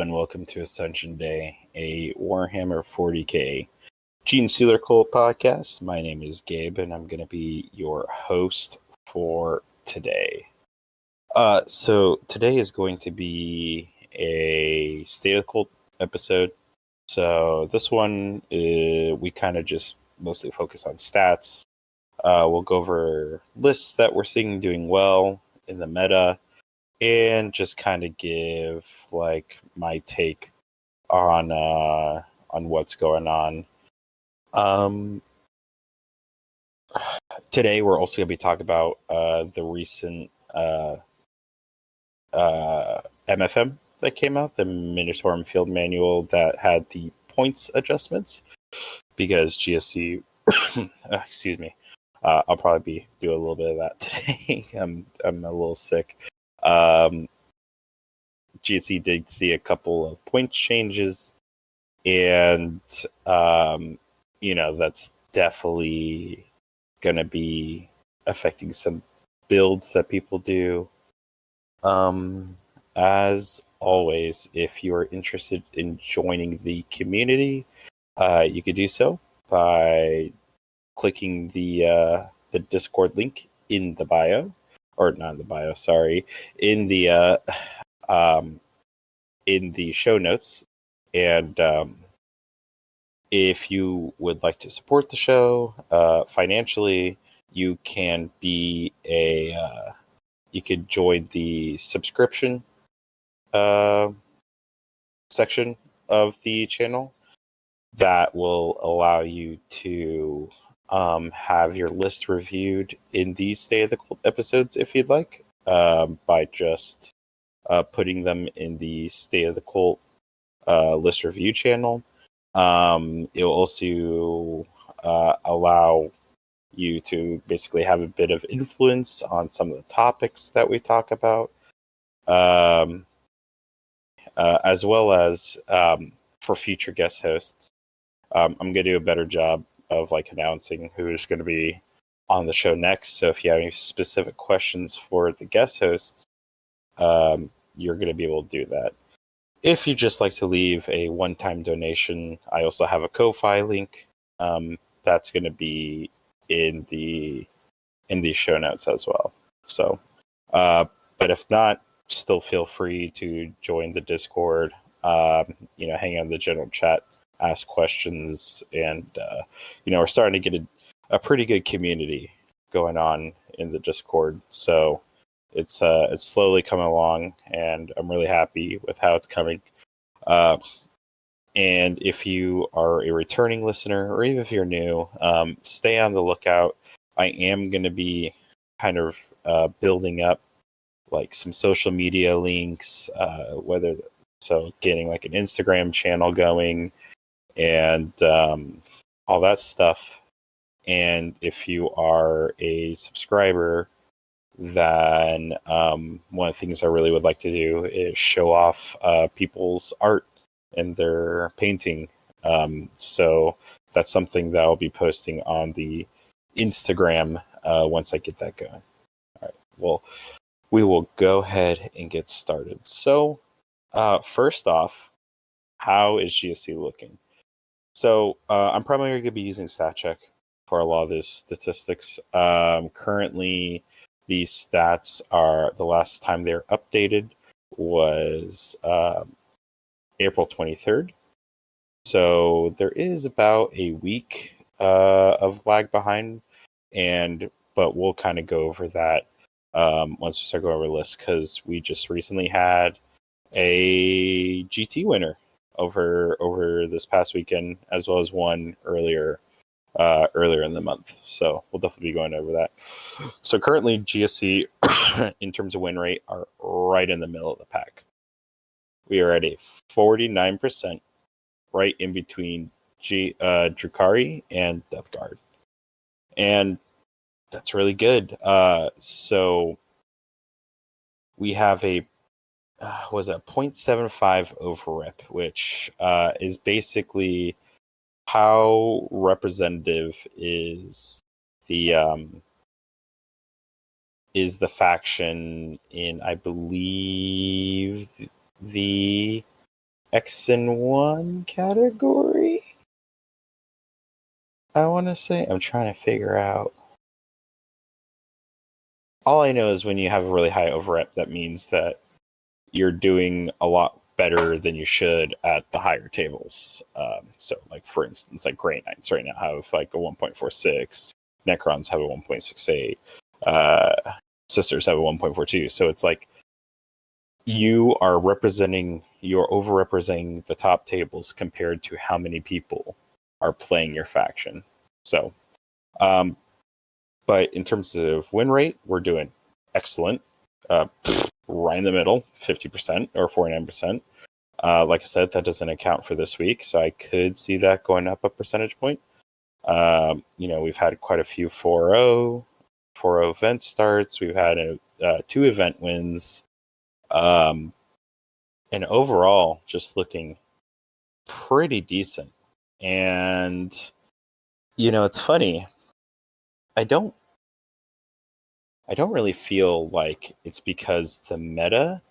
and welcome to Ascension Day, a Warhammer 40k Gene Stealer Cult podcast. My name is Gabe, and I'm going to be your host for today. So today is going to be a State of the Cult episode. So this one, we kind of just mostly focus on stats. We'll go over lists that we're seeing doing well in the meta, and just kind of give like my take on what's going on. Today we're also going to be talking about the recent MFM that came out, the Minotaur Field Manual that had the points adjustments, because GSC excuse me, I'll probably be doing a little bit of that today. I'm a little sick. GSC did see a couple of point changes, and that's definitely going to be affecting some builds that people do. As always, if you are interested in joining the community, you could do so by clicking the Discord link in the bio, or not in the bio, sorry, in the show notes. And if you would like to support the show financially, you can be you could join the subscription section of the channel. That will allow you to have your list reviewed in these State of the Cult episodes if you'd like, by just putting them in the State of the Cult list review channel. It will also allow you to basically have a bit of influence on some of the topics that we talk about, as well as for future guest hosts. I'm going to do a better job of announcing who is going to be on the show next. So if you have any specific questions for the guest hosts, you're going to be able to do that. If you just like to leave a one-time donation, I also have a Ko-Fi link. That's going to be in the show notes as well. So, but if not, still feel free to join the Discord. Hang out in the general chat, ask questions, and we're starting to get a pretty good community going on in the Discord. So it's slowly coming along, and I'm really happy with how it's coming. And if you are a returning listener, or even if you're new, stay on the lookout. I am going to be kind of building up some social media links, getting an Instagram channel going, and all that stuff. And if you are a subscriber, then one of the things I really would like to do is show off people's art and their painting. So that's something that I'll be posting on the Instagram once I get that going. All right. Well, we will go ahead and get started. So first off, how is GSC looking? So I'm probably going to be using StatCheck for a lot of these statistics. Currently, these stats are, the last time they're updated was April 23rd. So there is about a week of lag behind, but we'll kind of go over that once we start going over the list, because we just recently had a GT winner over this past weekend, as well as one earlier in the month. So we'll definitely be going over that. So currently GSC, in terms of win rate, are right in the middle of the pack. We are at a 49%, right in between Drukhari and Death Guard. And that's really good. So we have a 0.75 overrep, which is basically how representative is the faction in, I believe, the X and 1 category. I want to say. I'm trying to figure out. All I know is when you have a really high overrep, that means that you're doing a lot better than you should at the higher tables. So, like for instance, like Grey Knights right now have like a 1.46, Necrons have a 1.68, Sisters have a 1.42. So it's like you're overrepresenting the top tables compared to how many people are playing your faction. So, but in terms of win rate, we're doing excellent. Right in the middle, 50% or 49%. Like I said, that doesn't account for this week, so I could see that going up a percentage point. We've had quite a few 4-0 event starts. We've had 2 event wins. And overall, just looking pretty decent. And, it's funny. I don't really feel like it's because the meta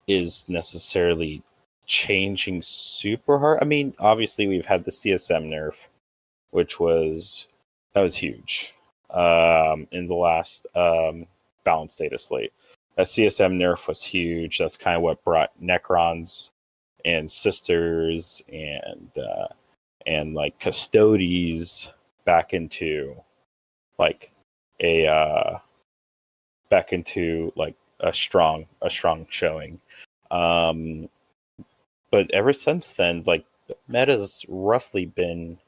is necessarily changing super hard. I mean, obviously we've had the CSM nerf, which was huge in the last balanced data slate. That CSM nerf was huge. That's kind of what brought Necrons and Sisters and like Custodies back into like a strong showing. But ever since then, like the meta's roughly been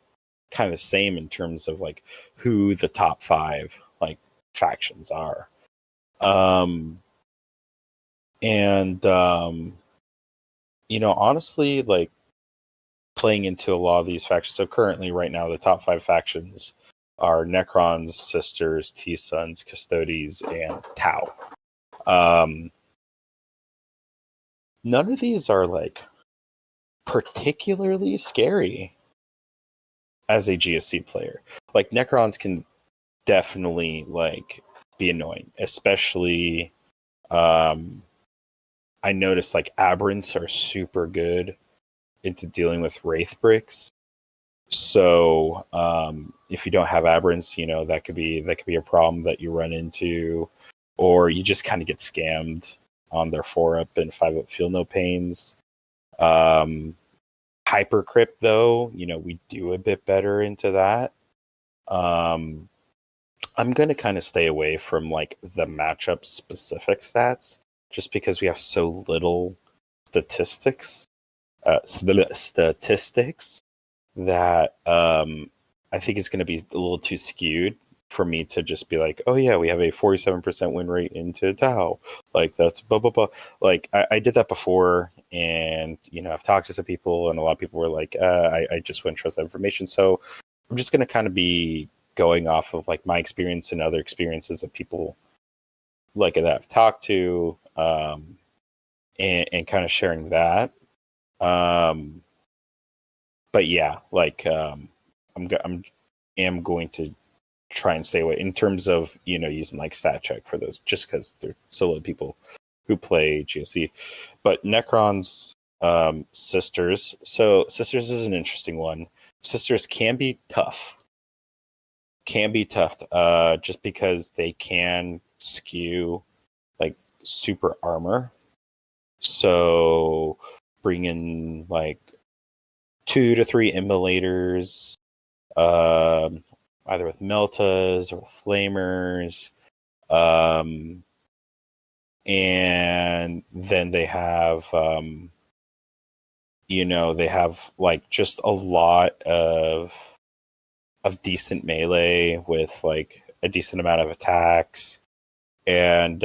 kind of the same in terms of like who the top 5 like factions are. Honestly, like playing into a lot of these factions. So currently, right now, the top 5 factions are Necrons, Sisters, T-Sons, Custodies, and Tau. None of these are like particularly scary as a GSC player. Like Necrons can definitely like be annoying, especially I noticed like Aberrants are super good into dealing with Wraith bricks. So if you don't have Aberrants, that could be a problem that you run into, or you just kind of get scammed on their 4-up and 5-up feel no pains. Hypercrypt though, we do a bit better into that. I'm going to kind of stay away from like the matchup specific stats just because we have so little statistics that I think it's going to be a little too skewed for me to just be like, oh yeah, we have a 47% win rate into Tau. Like that's blah, blah, blah. Like I did that before and, I've talked to some people and a lot of people were like, I just wouldn't trust that information. So I'm just going to kind of be going off of like my experience and other experiences of people like that I've talked to, and kind of sharing that. But yeah, like I'm going to try and stay away in terms of using like stat check for those, just because there's so little people who play GSC. But Necrons, Sisters. So Sisters is an interesting one. Sisters can be tough. Just because they can skew like super armor. So bring in like 2 to 3 immolators, either with Meltas or with Flamers. And then they have, they have like just a lot of decent melee with like a decent amount of attacks. And,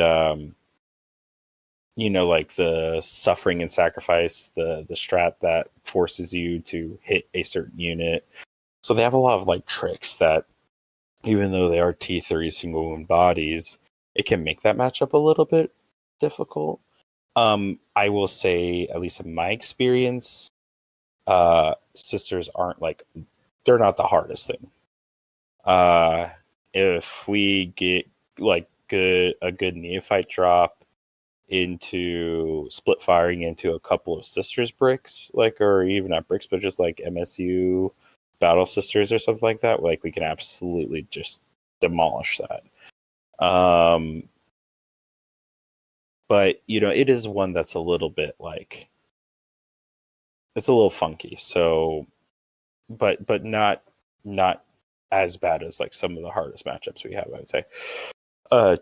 like the suffering and sacrifice, the strat that forces you to hit a certain unit. So they have a lot of like tricks that, even though they are T3 single wound bodies, it can make that matchup a little bit difficult. I will say, at least in my experience, Sisters aren't like, they're not the hardest thing. If we get like a good neophyte drop into split firing into a couple of sisters bricks, like, or even not bricks, but just like MSU battle sisters or something like that, like we can absolutely just demolish that. But it is one that's a little bit like, it's a little funky. So, but not as bad as like some of the hardest matchups we have, I would say.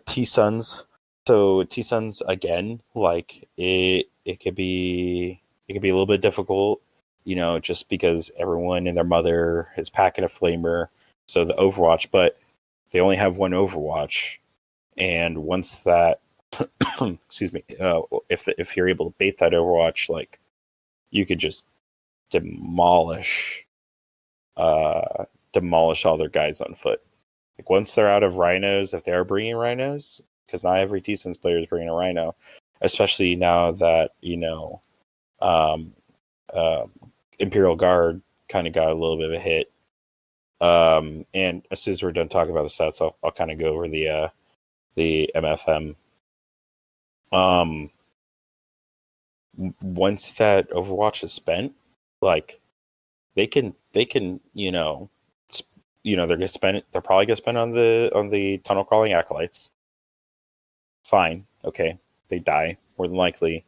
T Suns. So T Suns again, like it could be a little bit difficult, just because everyone and their mother is packing a flamer. So the Overwatch, but they only have one Overwatch, and once that, excuse me, if you're able to bait that Overwatch, like you could just demolish all their guys on foot. Like once they're out of rhinos, if they're bringing rhinos, because not every T-Sense player is bringing a rhino, especially now that um, uh, Imperial Guard kind of got a little bit of a hit. And as soon as we're done talking about the stats, I'll kind of go over the MFM. Once that Overwatch is spent, like they can they're gonna spend it. They're probably gonna spend on the tunnel crawling acolytes. Fine, okay, they die more than likely,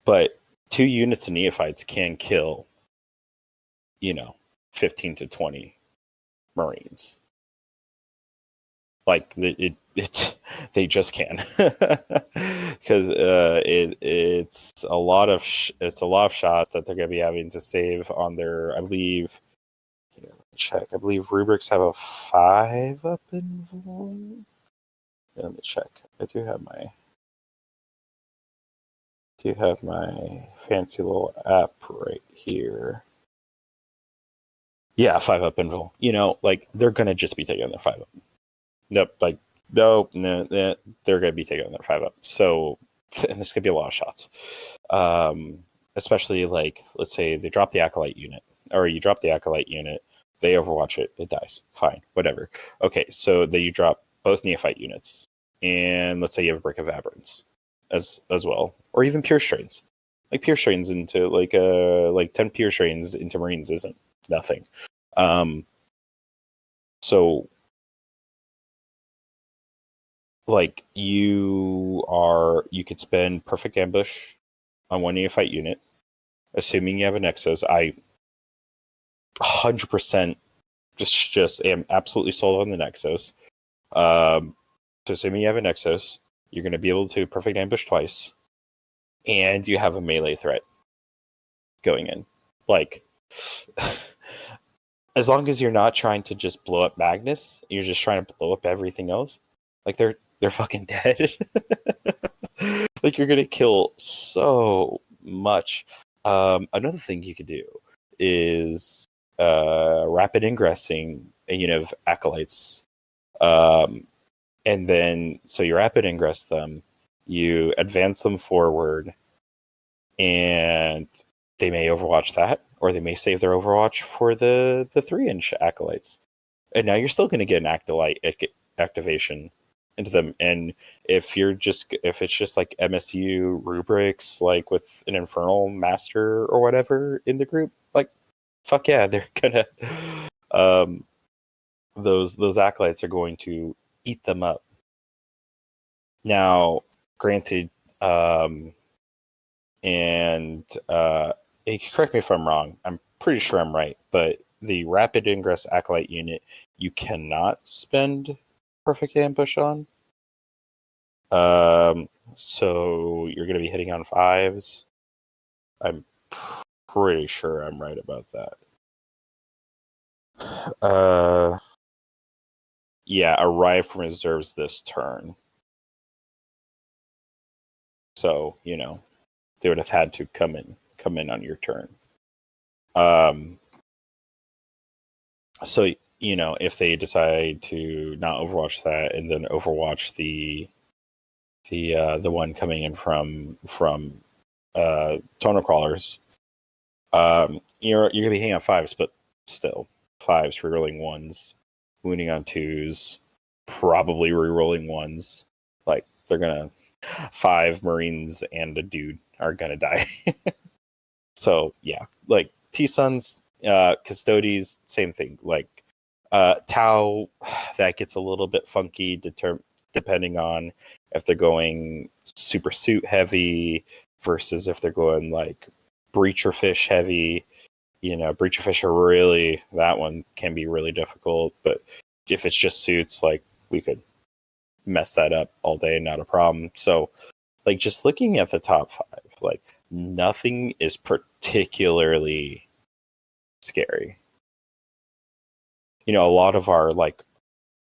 but 2 units of neophytes can kill 15 to 20 Marines. Like they just can, because it's a lot of shots that they're gonna be having to save on their. I believe. Check. I believe rubrics have a 5 up in volume. Let me check. I do have my fancy little app right here. Yeah, 5 up in volume. Like they're gonna just be taking their 5 up. Nope. Like nope. No, they're gonna be taking their 5 up. So, and this could be a lot of shots. Especially like, let's say they drop the acolyte unit, or you drop the acolyte unit. They Overwatch it, it dies. Fine, whatever. Okay, so then you drop both neophyte units, and let's say you have a Brick of Aberrants as well, or even pure strains. Like pure strains into like 10 pure strains into Marines isn't nothing. So like you could spend Perfect Ambush on one neophyte unit, assuming you have an Exos. I 100% just am absolutely sold on the Nexus. So assuming you have a Nexus, you're going to be able to perfect ambush twice, and you have a melee threat going in. Like, as long as you're not trying to just blow up Magnus, you're just trying to blow up everything else. Like they're fucking dead. Like you're going to kill so much. Another thing you could do is rapid ingressing a unit of acolytes, and then so you rapid ingress them, you advance them forward, and they may Overwatch that, or they may save their Overwatch for the 3-inch acolytes, and now you're still going to get an acolyte activation into them. And if it's just like MSU rubrics, like with an Infernal Master or whatever in the group, like fuck yeah, they're gonna those acolytes are going to eat them up. Now, granted, and correct me if I'm wrong. I'm pretty sure I'm right, but the rapid ingress acolyte unit you cannot spend perfect ambush on. So you're going to be hitting on 5s. I'm pretty sure I'm right about that. Yeah, arrive from reserves this turn. So, they would have had to come in on your turn. So, if they decide to not Overwatch that and then Overwatch the one coming in from tonal crawlers, you're gonna be hitting on 5s, but still 5s, rerolling 1s, wounding on 2s, probably rerolling 1s. Like they're gonna 5 Marines and a dude are gonna die. So yeah, like T-Suns, Custodes, same thing. Like Tau, that gets a little bit funky depending on if they're going super suit heavy versus if they're going like breacher fish heavy. Breacher fish are really, that one can be really difficult, but if it's just suits, like we could mess that up all day, not a problem. So like just looking at the top 5, like nothing is particularly scary. A lot of our like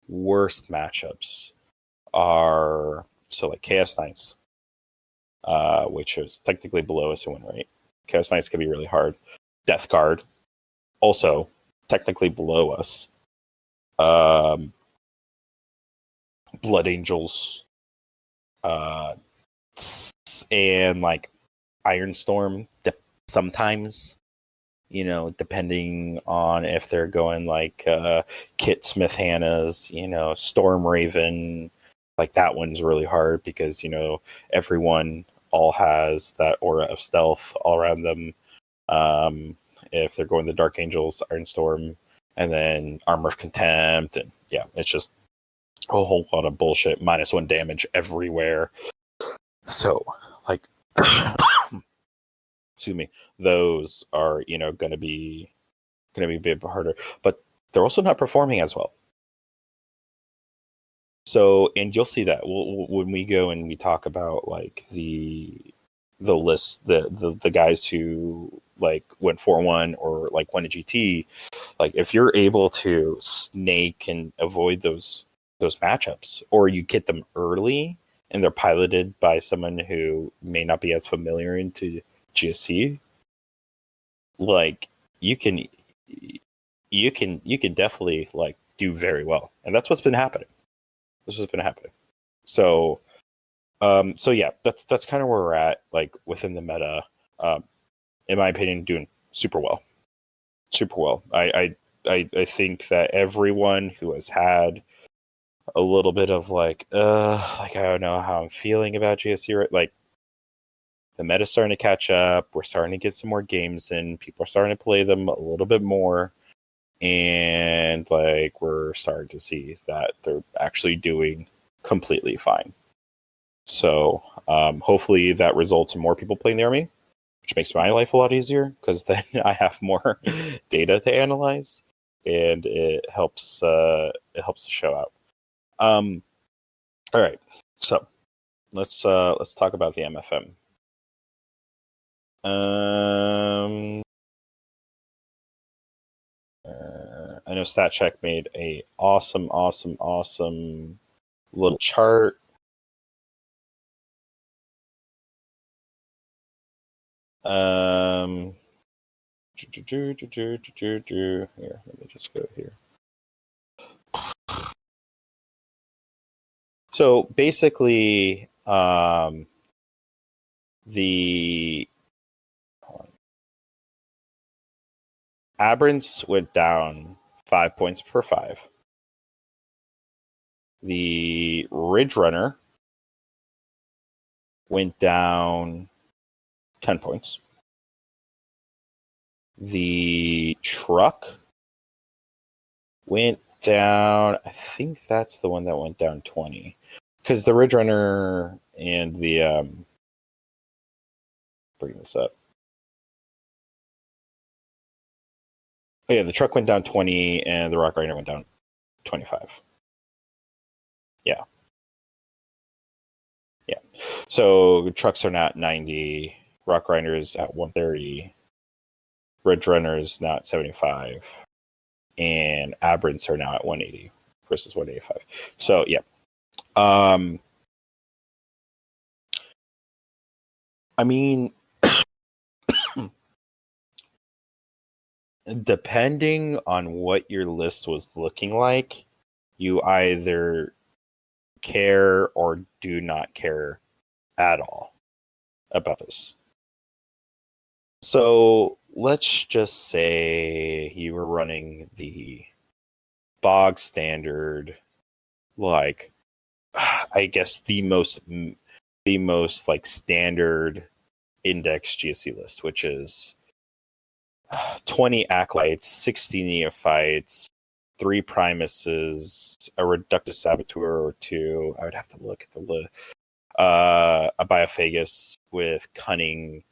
worst matchups are so like Chaos Knights, which is technically below us in win rate. Chaos Knights can be really hard. Death Guard, also technically below us. Blood Angels, and like Iron Storm sometimes, depending on if they're going like Kit Smith Hannah's, Storm Raven, like that one's really hard because, everyone all has that aura of stealth all around them. If they're going the Dark Angels, Iron Storm, and then Armor of Contempt, and yeah, it's just a whole lot of bullshit, -1 damage everywhere. So, like, excuse me, those are, going to be a bit harder, but they're also not performing as well. So, and you'll see that when we go and we talk about like the list, the guys who like went 4-1 or like won a GT, like if you're able to snake and avoid those matchups, or you get them early and they're piloted by someone who may not be as familiar into GSC, like you can definitely like do very well, and that's what's been happening. So so yeah, that's kind of where we're at, like within the meta. In my opinion, doing super well. I think that everyone who has had a little bit of like I don't know how I'm feeling about GSC, right? Like the meta's starting to catch up. We're starting to get some more games in. People are starting to play them a little bit more. And like we're starting to see that they're actually doing completely fine. So hopefully that results in more people playing the army, which makes my life a lot easier because then I have more data to analyze, and it helps the show out. All right, so let's talk about the MFM. I know StatCheck made a awesome little chart. Here, let me just go here. So basically, the Aberrants went down 5 points per 5. The Ridge Runner went down 10 points. The Truck went down, I think that's the one that went down 20. Because the Ridge Runner and the bring this up. Oh yeah, the Truck went down 20 and the Rock Rider went down 25. Yeah. So Trucks are now at 90, Rock Riders at 130, Ridge Runners now at 75, and Aberrants are now at 180 versus 185. So yeah. I mean, depending on what your list was looking like, you either care or do not care at all about this. So let's just say you were running the bog standard, like I guess the most the most like standard index GSC list, which is 20 acolytes, 60 neophytes, 3 primuses, a reductus saboteur or 2. I would have to look at the list. A biophagus with cunning,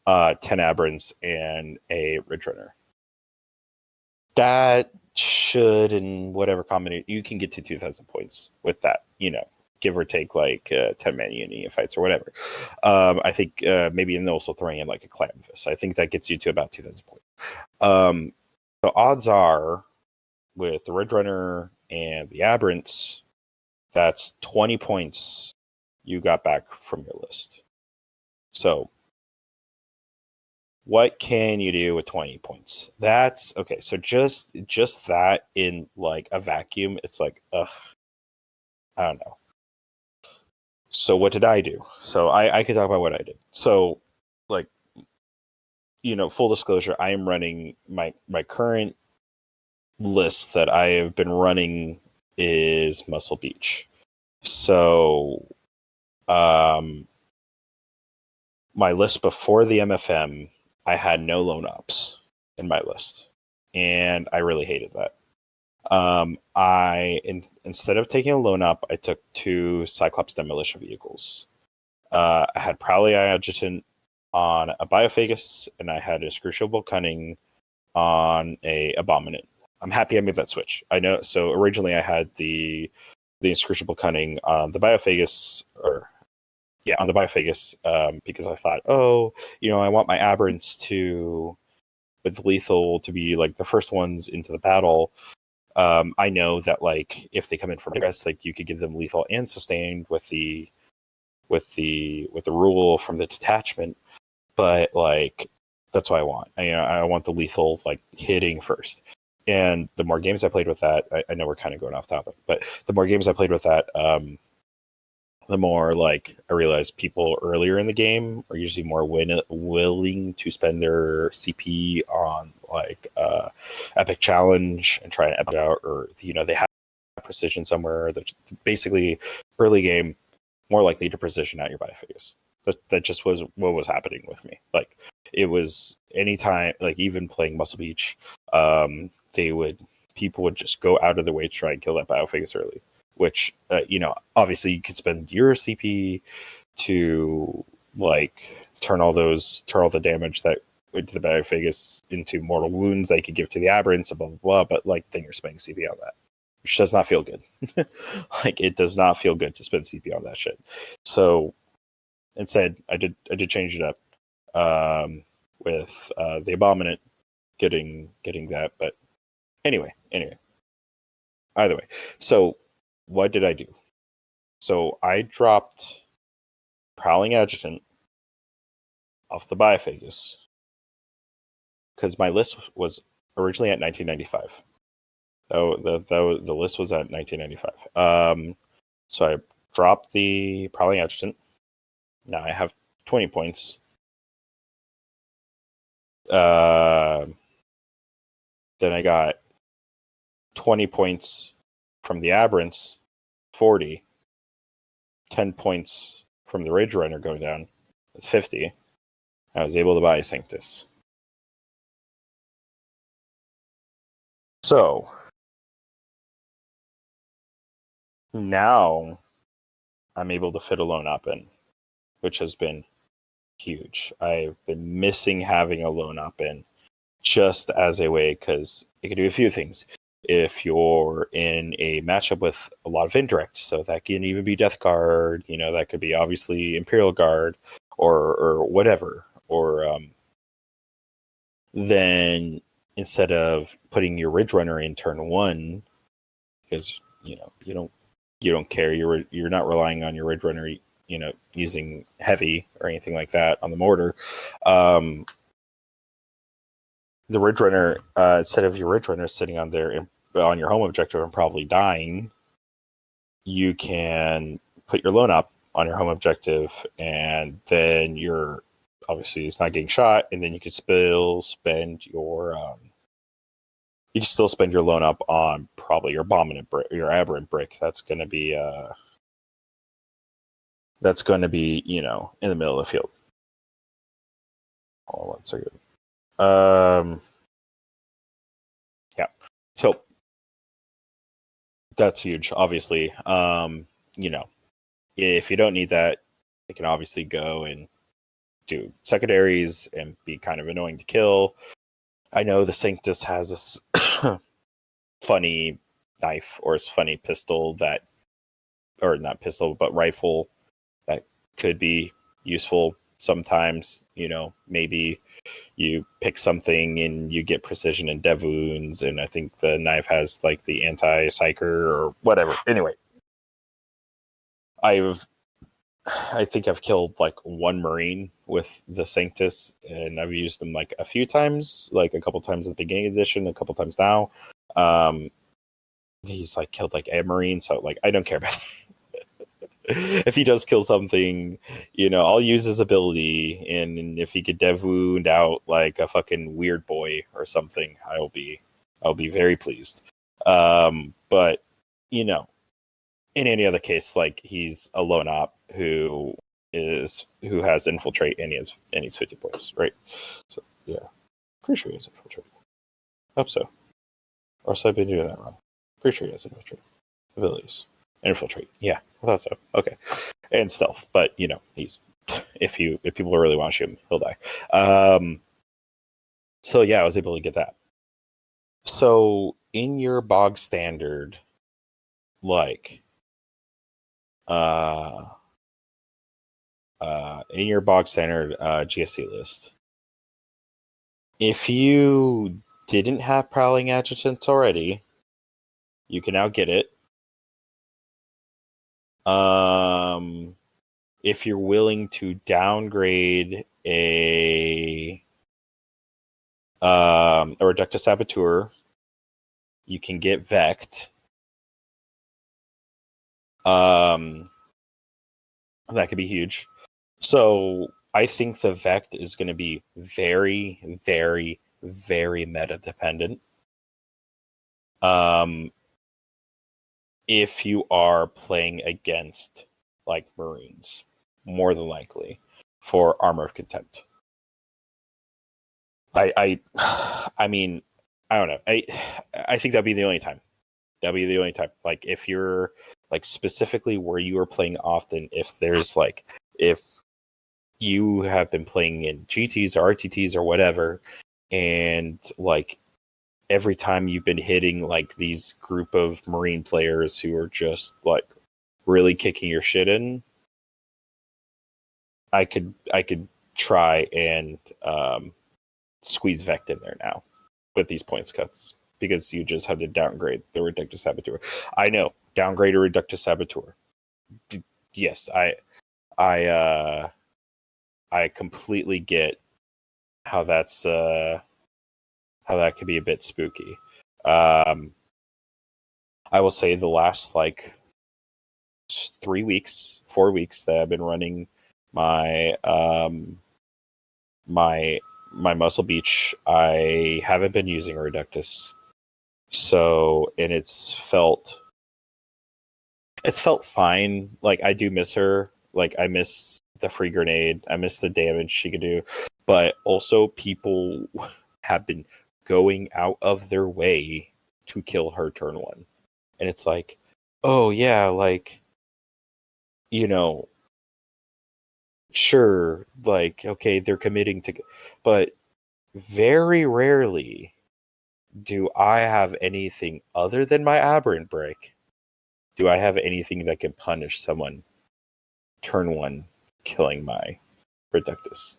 10 aberrants, and a ridge runner. That should, in whatever combination, you can get to 2,000 points with that, give or take like 10-man unity fights or whatever. I think maybe, and also throwing in like a Clamvus. I think that gets you to about 2,000 points. The odds are with the ridge runner and the aberrants, that's 20 points you got back from your list. So what can you do with 20 points? That's okay. So just that in like a vacuum, it's like, I don't know. So what did I do? So I could talk about what I did. So like, full disclosure, I am running my current list that I have been running is Muscle Beach. So my list before the MFM, I had no lone ops in my list, and I really hated that. Instead of taking a lone op, I took 2 Cyclops demolition vehicles. I had Prowly Adjutant on a Biophagus, and I had Inscrutable Cunning on a Abominant. I'm happy I made that switch. I know. So originally I had the Inscrutable Cunning on the Biophagus, on the Biophagus, because I thought, I want my aberrants with lethal to be like the first ones into the battle. I know that like if they come in from progress, like you could give them lethal and sustained with the rule from the detachment, but like that's what I want. I want the lethal like hitting first. And the more games I played with that, I know we're kind of going off topic, but the more games I played with that, the more like I realized people earlier in the game are usually more willing to spend their CP on like epic challenge and try and epic out, or they have precision somewhere. That basically early game more likely to precision out your Biophagus. That just was what was happening with me. Like it was anytime, like even playing Muscle Beach, people would just go out of their way to try and kill that Biophagus early. Which obviously you could spend your CP to like turn all the damage that went to the Biophagus into mortal wounds they could give to the aberrants, blah blah blah. But like then you're spending CP on that, which does not feel good. Like it does not feel good to spend CP on that shit. So instead, I did change it up with the Abominant getting that. But anyway, either way, so. What did I do? So I dropped Prowling Adjutant off the Biophagus because my list was originally at 1995. The list was at 1995. So I dropped the Prowling Adjutant. Now I have 20 points. Then I got 20 points from the Aberrants, 40. 10 points from the Ridge Runner going down. That's 50. I was able to buy a Sanctus. So now I'm able to fit a lone op in, which has been huge. I've been missing having a lone op in just as a way, because it can do a few things. If you're in a matchup with a lot of indirects, so that can even be Death Guard, that could be obviously Imperial Guard or whatever, or then instead of putting your Ridge Runner in turn 1, because you don't care, you're not relying on your Ridge Runner, using heavy or anything like that on the mortar. The Ridge Runner, instead of your Ridge Runner sitting on your home objective and probably dying, you can put your lone op on your home objective, and then you're obviously it's not getting shot, and then you can still spend your lone op on probably your Abominant brick, your Aberrant brick. That's going to be that's going to be, in the middle of the field. Hold on 1 second. Yeah. So that's huge, obviously. If you don't need that, it can obviously go and do secondaries and be kind of annoying to kill. I know the Sanctus has this funny knife or this funny pistol that, or not pistol, but rifle that could be useful sometimes. Maybe you pick something and you get precision and dev wounds, and I think the knife has like the anti-psyker or whatever. Anyway, I think I've killed like one Marine with the Sanctus, and I've used them like a few times, like a couple times at the beginning of the edition, a couple times now. He's like killed like a Marine, so like I don't care about that. If he does kill something, I'll use his ability, and if he could dev wound out like a fucking weird boy or something, I'll be very pleased. But in any other case, like he's a lone op who has infiltrate, and he's 50 points, right? So yeah, pretty sure he has infiltrate. Hope so. Or so I've been doing that wrong. Pretty sure he has infiltrate abilities. Infiltrate, yeah, I thought so. Okay, and stealth, but he's if people really want to shoot him, he'll die. So yeah, I was able to get that. So in your bog standard, like in your bog standard GSC list, if you didn't have prowling adjutants already, you can now get it. If you're willing to downgrade a Reductus Saboteur, you can get Vect. That could be huge. So I think the Vect is going to be very, very, very meta dependent. If you are playing against like Marines, more than likely for Armor of Contempt. I mean, I don't know. I think that'd be the only time. That'd be the only time. Like if you're like specifically where you are playing often, if you have been playing in GTs or RTTs or whatever, and like every time you've been hitting like these group of Marine players who are just like really kicking your shit in, I could try and squeeze Vect in there now with these points cuts, because you just have to downgrade the Reductus Saboteur. I know, downgrade a Reductus Saboteur. Yes, I completely get how that's how that could be a bit spooky. I will say the last like 4 weeks that I've been running my my Muscle Beach, I haven't been using Reductus. So, and it's felt fine. Like I do miss her. Like I miss the free grenade. I miss the damage she could do. But also people have been going out of their way to kill her turn 1. And it's like, oh yeah, like sure, like okay, they're committing to, but very rarely do I have anything other than my Aberrant Break. Do I have anything that can punish someone turn 1 killing my Reductus?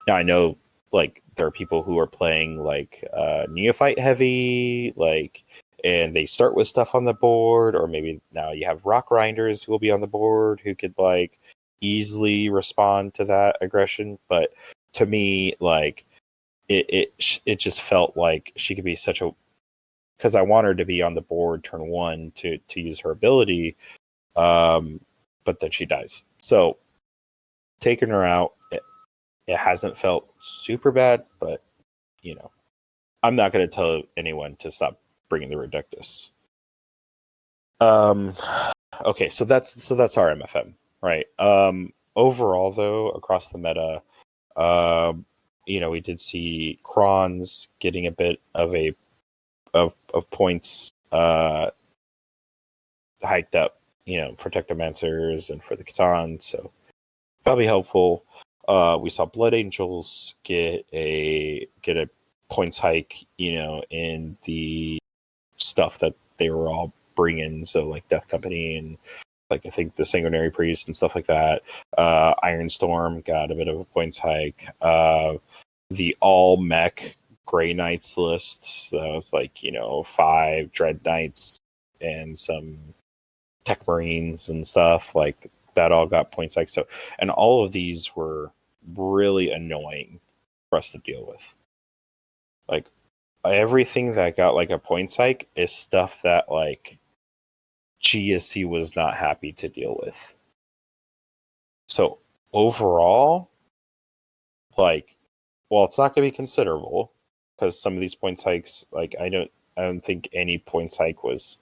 Now I know like there are people who are playing like neophyte heavy, like, and they start with stuff on the board, or maybe now you have rock grinders who will be on the board who could like easily respond to that aggression. But to me, like it just felt like she could be such a, because I want her to be on the board turn 1 to use her ability, but then she dies. So taking her out, it hasn't felt super bad, but I'm not going to tell anyone to stop bringing the Reductus. Okay, so that's our MFM. Right. Overall, though, across the meta, uh, we did see Crons getting a bit of of points hiked up. For Technomancers and for the Catan, so that'll be helpful. We saw Blood Angels get a points hike, in the stuff that they were all bringing. So like Death Company and like I think the Sanguinary Priest and stuff like that. Ironstorm got a bit of a points hike. The all mech Grey Knights list, that was like 5 Dread Knights and some Tech Marines and stuff like that all got points hikes. So, and all of these were really annoying for us to deal with. Like everything that got like a points hike is stuff that like GSC was not happy to deal with. So overall, like, well, it's not going to be considerable because some of these points hikes, like, I don't think any points hike was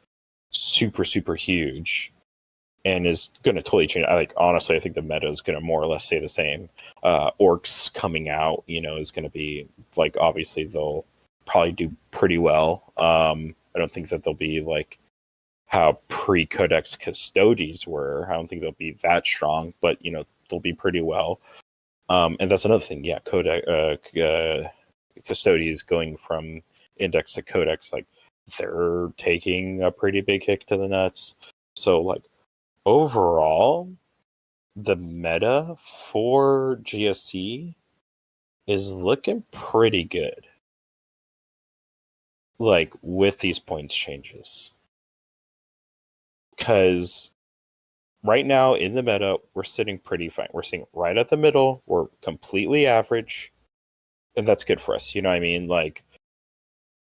super huge, and is going to totally change. Honestly, I think the meta is going to more or less stay the same. Orcs coming out, is going to be like, obviously they'll probably do pretty well. I don't think that they'll be like how pre-Codex Custodes were. I don't think they'll be that strong, but they'll be pretty well. And that's another thing. Yeah, Custodes going from Index to Codex, like they're taking a pretty big hit to the nuts. So like overall, the meta for GSC is looking pretty good. Like with these points changes. Because right now in the meta, we're sitting pretty fine. We're sitting right at the middle. We're completely average. And that's good for us. You know what I mean? Like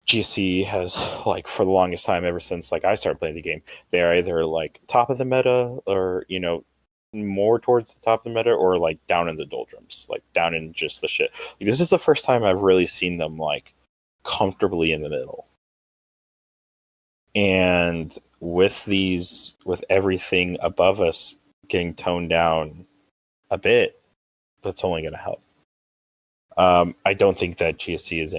GSC has, like, for the longest time, ever since like I started playing the game, they're either like top of the meta or, more towards the top of the meta, or like down in the doldrums, like down in just the shit. Like, this is the first time I've really seen them like comfortably in the middle. And with everything above us getting toned down a bit, that's only going to help. I don't think that GSC is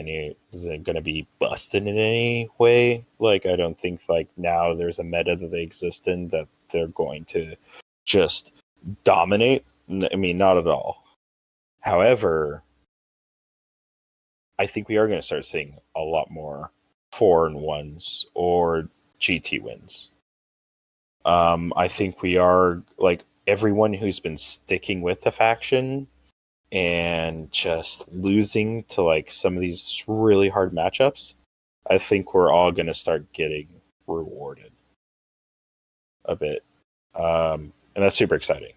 going to be busted in any way. Like, I don't think like now there's a meta that they exist in that they're going to just dominate. I mean, not at all. However, I think we are going to start seeing a lot more 4-1s or GT wins. I think we are, like, everyone who's been sticking with the faction and just losing to like some of these really hard matchups, I think we're all going to start getting rewarded a bit. And that's super exciting.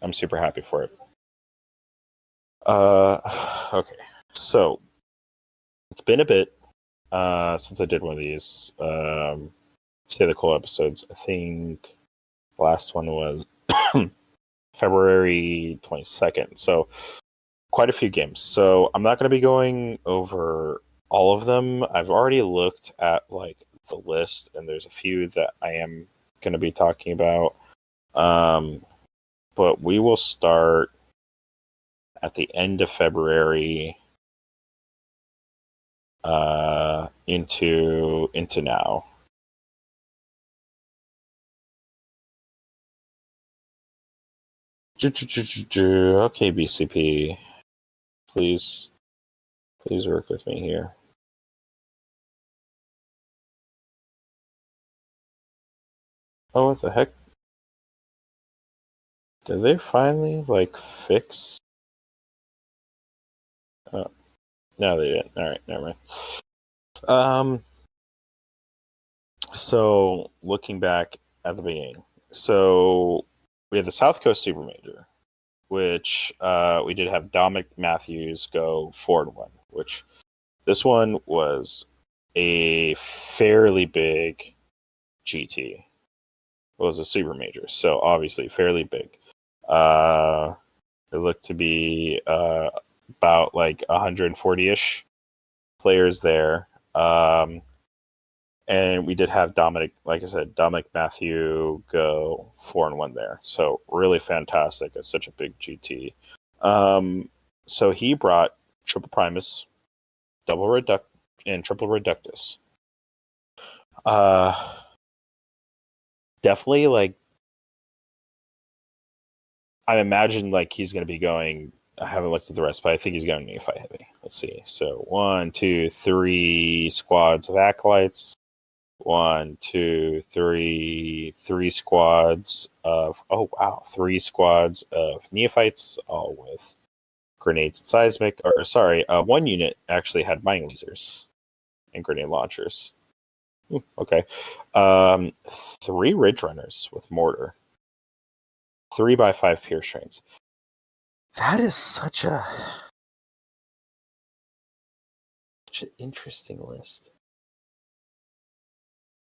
I'm super happy for it. Okay. So it's been a bit since I did one of these Stay the Cool episodes. I think the last one was February 22nd. So quite a few games. So I'm not going to be going over all of them. I've already looked at like the list, and there's a few that I am going to be talking about. But we will start at the end of February into now. Okay, BCP, please work with me here. Oh, what the heck? Did they finally like fix? Oh, no, they didn't. All right, never mind. So looking back at the beginning, so we had the South Coast Super Major, which we did have Dominic Matthews go 4-1, which this one was a fairly big GT. It was a Super Major, so obviously fairly big. It looked to be about like 140-ish players there. And we did have Dominic, like I said, Dominic Matthew go 4-1 there. So really fantastic. It's such a big GT. So he brought Triple Primus, Double Reduct, and Triple Reductus. Definitely, like, I imagine like he's going to be going. I haven't looked at the rest, but I think he's going to Neophyte heavy. Let's see. So 1, 2, 3 squads of acolytes. 1, 2, 3, 3 squads of 3 squads of neophytes, all with grenades and seismic. Or sorry, one unit actually had mine lasers and grenade launchers. Okay, 3 ridge runners with mortar. 3x5 pierce trains. That is such an interesting list.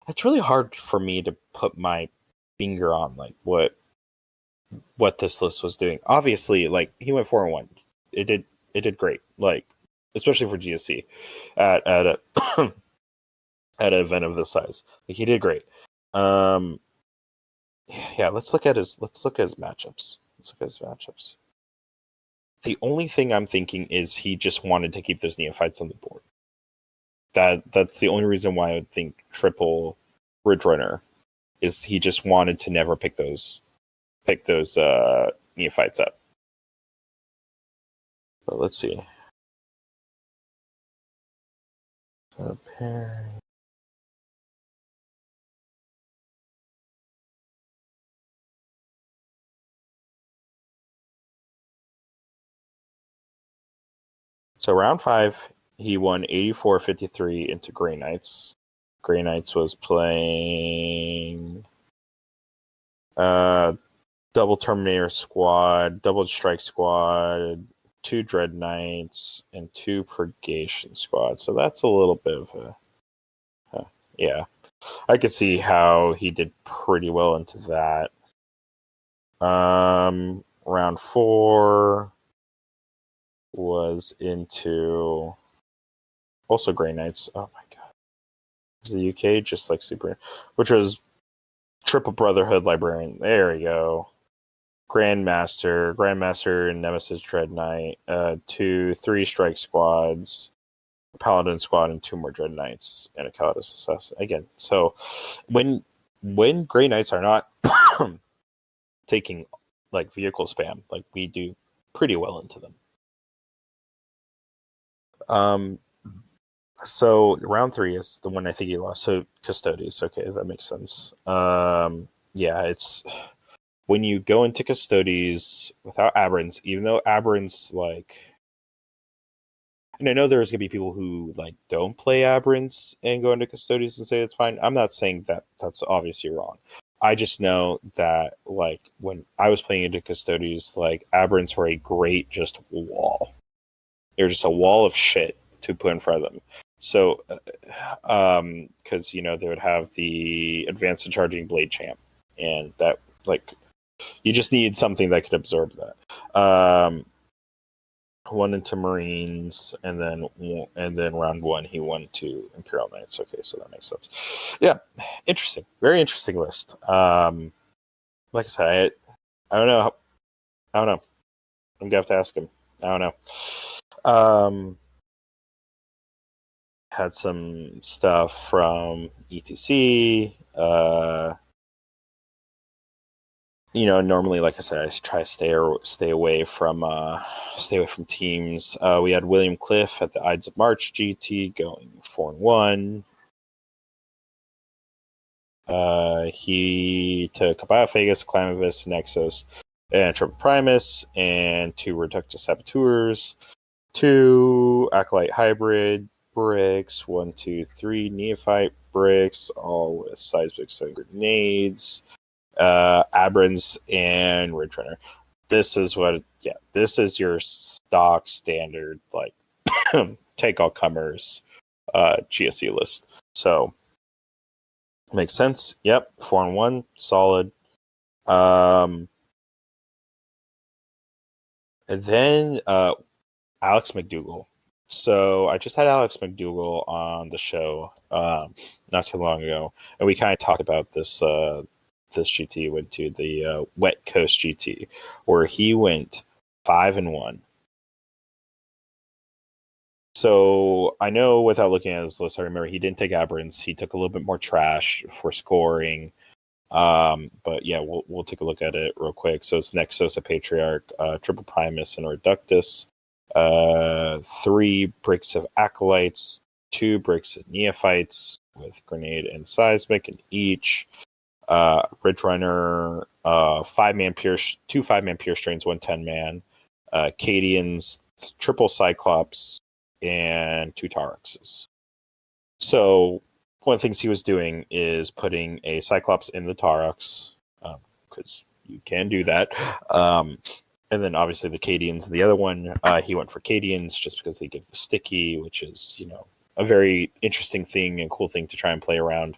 It's really hard for me to put my finger on like what this list was doing. Obviously, like he went 4-1. It did great. Like especially for GSC at a at an event of this size. Like he did great. Yeah, let's look at his matchups. The only thing I'm thinking is he just wanted to keep those neophytes on the board. That's the only reason why I would think triple Ridge Runner is he just wanted to never pick those neophytes up. But let's see. So round 5, he won 84-53 into Grey Knights. Grey Knights was playing double Terminator squad, double Strike squad, 2 Dread Knights, and 2 Purgation squads. So that's a little bit of a yeah. I could see how he did pretty well into that. Round 4 was into also Grey Knights. Oh my god. Is the UK just like super, which was Triple Brotherhood Librarian. There we go. Grandmaster, Nemesis Dread Knight, 2, 3 Strike squads, a Paladin squad, and 2 more Dread Knights, and a Calidus Assassin. Again, so when Grey Knights are not taking like vehicle spam, like we do pretty well into them. So round 3 is the one I think he lost. So Custodes, okay, that makes sense. Yeah, it's when you go into Custodes without Aberrants, even though Aberrants like, and I know there's gonna be people who like don't play Aberrants and go into Custodes and say it's fine. I'm not saying that that's obviously wrong. I just know that like when I was playing into Custodes, like Aberrants were a great just wall. They're just a wall of shit to put in front of them. So, because you know they would have the advanced and charging blade champ, and that like you just need something that could absorb that. One into Marines, and then round 1 he went to Imperial Knights. Okay, so that makes sense. Yeah, interesting, very interesting list. Like I said, I don't know. I'm gonna have to ask him. I don't know. Had some stuff from ETC. You know, normally, like I said, I try to stay away from teams. We had William Cliff at the Ides of March GT going 4-1. He took Biophagus, Clamavis, Nexus, and Triple Primus, and 2 Reductus Saboteurs, 2 Acolyte Hybrid bricks, 1, 2, 3 Neophyte bricks, all with seismics and grenades, Abrams, and Ridge Runner. This is your stock standard, like, take all comers GSE list. So, makes sense. Yep, 4-1, solid. And then Alex McDougall So I just had Alex McDougall on the show not too long ago, and we kind of talked about this GT he went to, the Wet Coast GT, where he went 5-1. So I know without looking at his list, I remember he didn't take aberrants. He took a little bit more trash for scoring. But yeah, we'll take a look at it real quick. So it's Nexus, a Patriarch, Triple Primus, and Reductus, 3 bricks of Acolytes, 2 bricks of Neophytes with Grenade and Seismic in each, Ridge Runner, 5-man Pierce, 2 5-man Pierce Strains, 1 10-man, Cadians, triple Cyclops, and 2 Tauruxes. So one of the things he was doing is putting a Cyclops in the Taurux, because you can do that. And then obviously the Cadians. The other one, he went for Cadians just because they give the sticky, which is, a very interesting thing and cool thing to try and play around.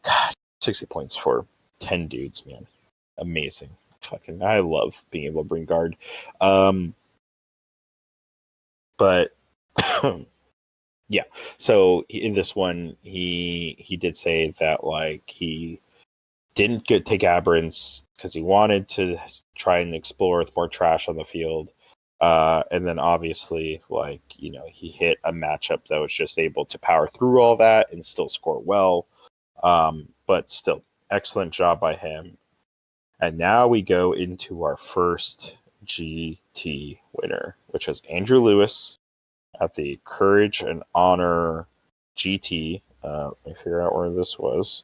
God, 60 points for 10 dudes, man. Amazing. I love being able to bring guard. But yeah, so in this one, he did say that like he didn't take aberrants because he wanted to try and explore with more trash on the field, and then obviously he hit a matchup that was just able to power through all that and still score well. But still, excellent job by him. And now we go into our first GT winner, which was Andrew Lewis at the Courage and Honor GT. Let me figure out where this was.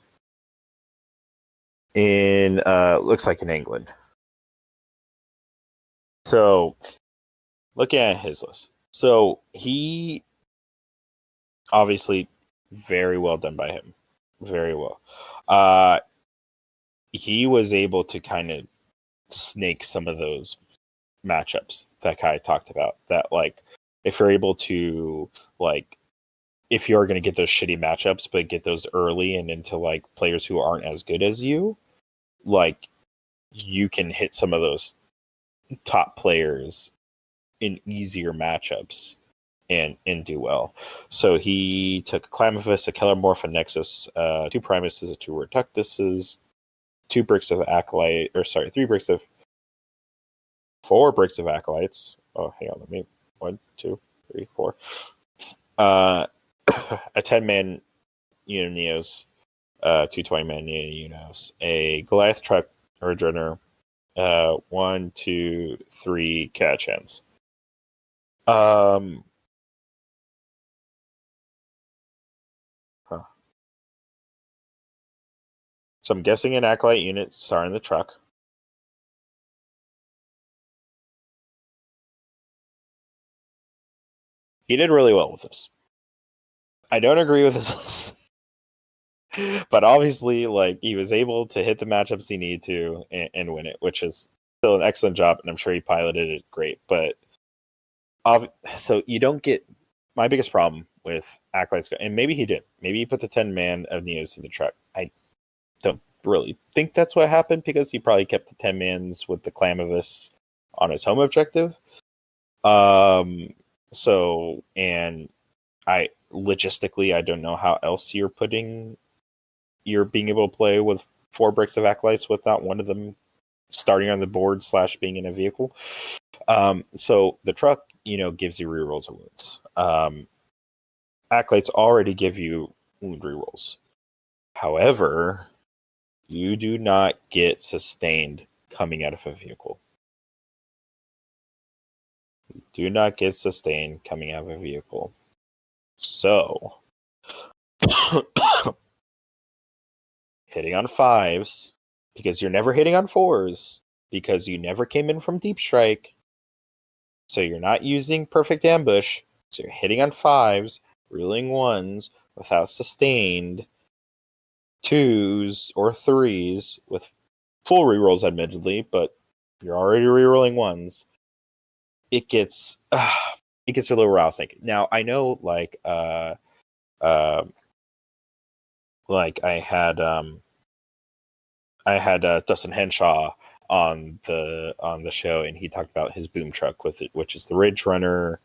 In looks like in England. So looking at his list. So he obviously very well done by him. Very well. He was able to kind of snake some of those matchups that Kai talked about. That like if you're able to if you're going to get those shitty matchups, but get those early and into like players who aren't as good as you, like you can hit some of those top players in easier matchups and do well. So he took a Clamavus, a Kellermorph, a Nexus, 2 Primuses, 2 Reductuses, 2 bricks of Acolyte, 4 bricks of Acolytes. Oh, hang on, let me 1, 2, 3, 4. A 10-man Neos, 2 20-man Unos, a Goliath truck or Adrenner, 1, 2, 3 catch hands. Huh. So I'm guessing an Acolyte unit starting the truck. He did really well with this. I don't agree with his list. But obviously, he was able to hit the matchups he needed to and win it, which is still an excellent job, and I'm sure he piloted it great. But so you don't get my biggest problem with Acolytes, and maybe he did. Maybe he put the 10-man of Neos in the truck. I don't really think that's what happened because he probably kept the 10-mans with the Clamavus on his home objective. So, and I logistically, I don't know how else you're being able to play with 4 bricks of Acolytes without one of them starting on the board / being in a vehicle. So the truck, gives you rerolls of wounds. Acolytes already give you wound rerolls. However, you do not get sustained coming out of a vehicle. You do not get sustained coming out of a vehicle. So, hitting on 5s, because you're never hitting on 4s, because you never came in from Deep Strike, so you're not using Perfect Ambush, so you're hitting on 5s, reeling 1s without sustained, 2s or 3s with full rerolls, admittedly, but you're already rerolling 1s. It gets a little rattlesnake. Now I know, I had Dustin Henshaw on the show, and he talked about his boom truck with it, which is the Ridge Runner,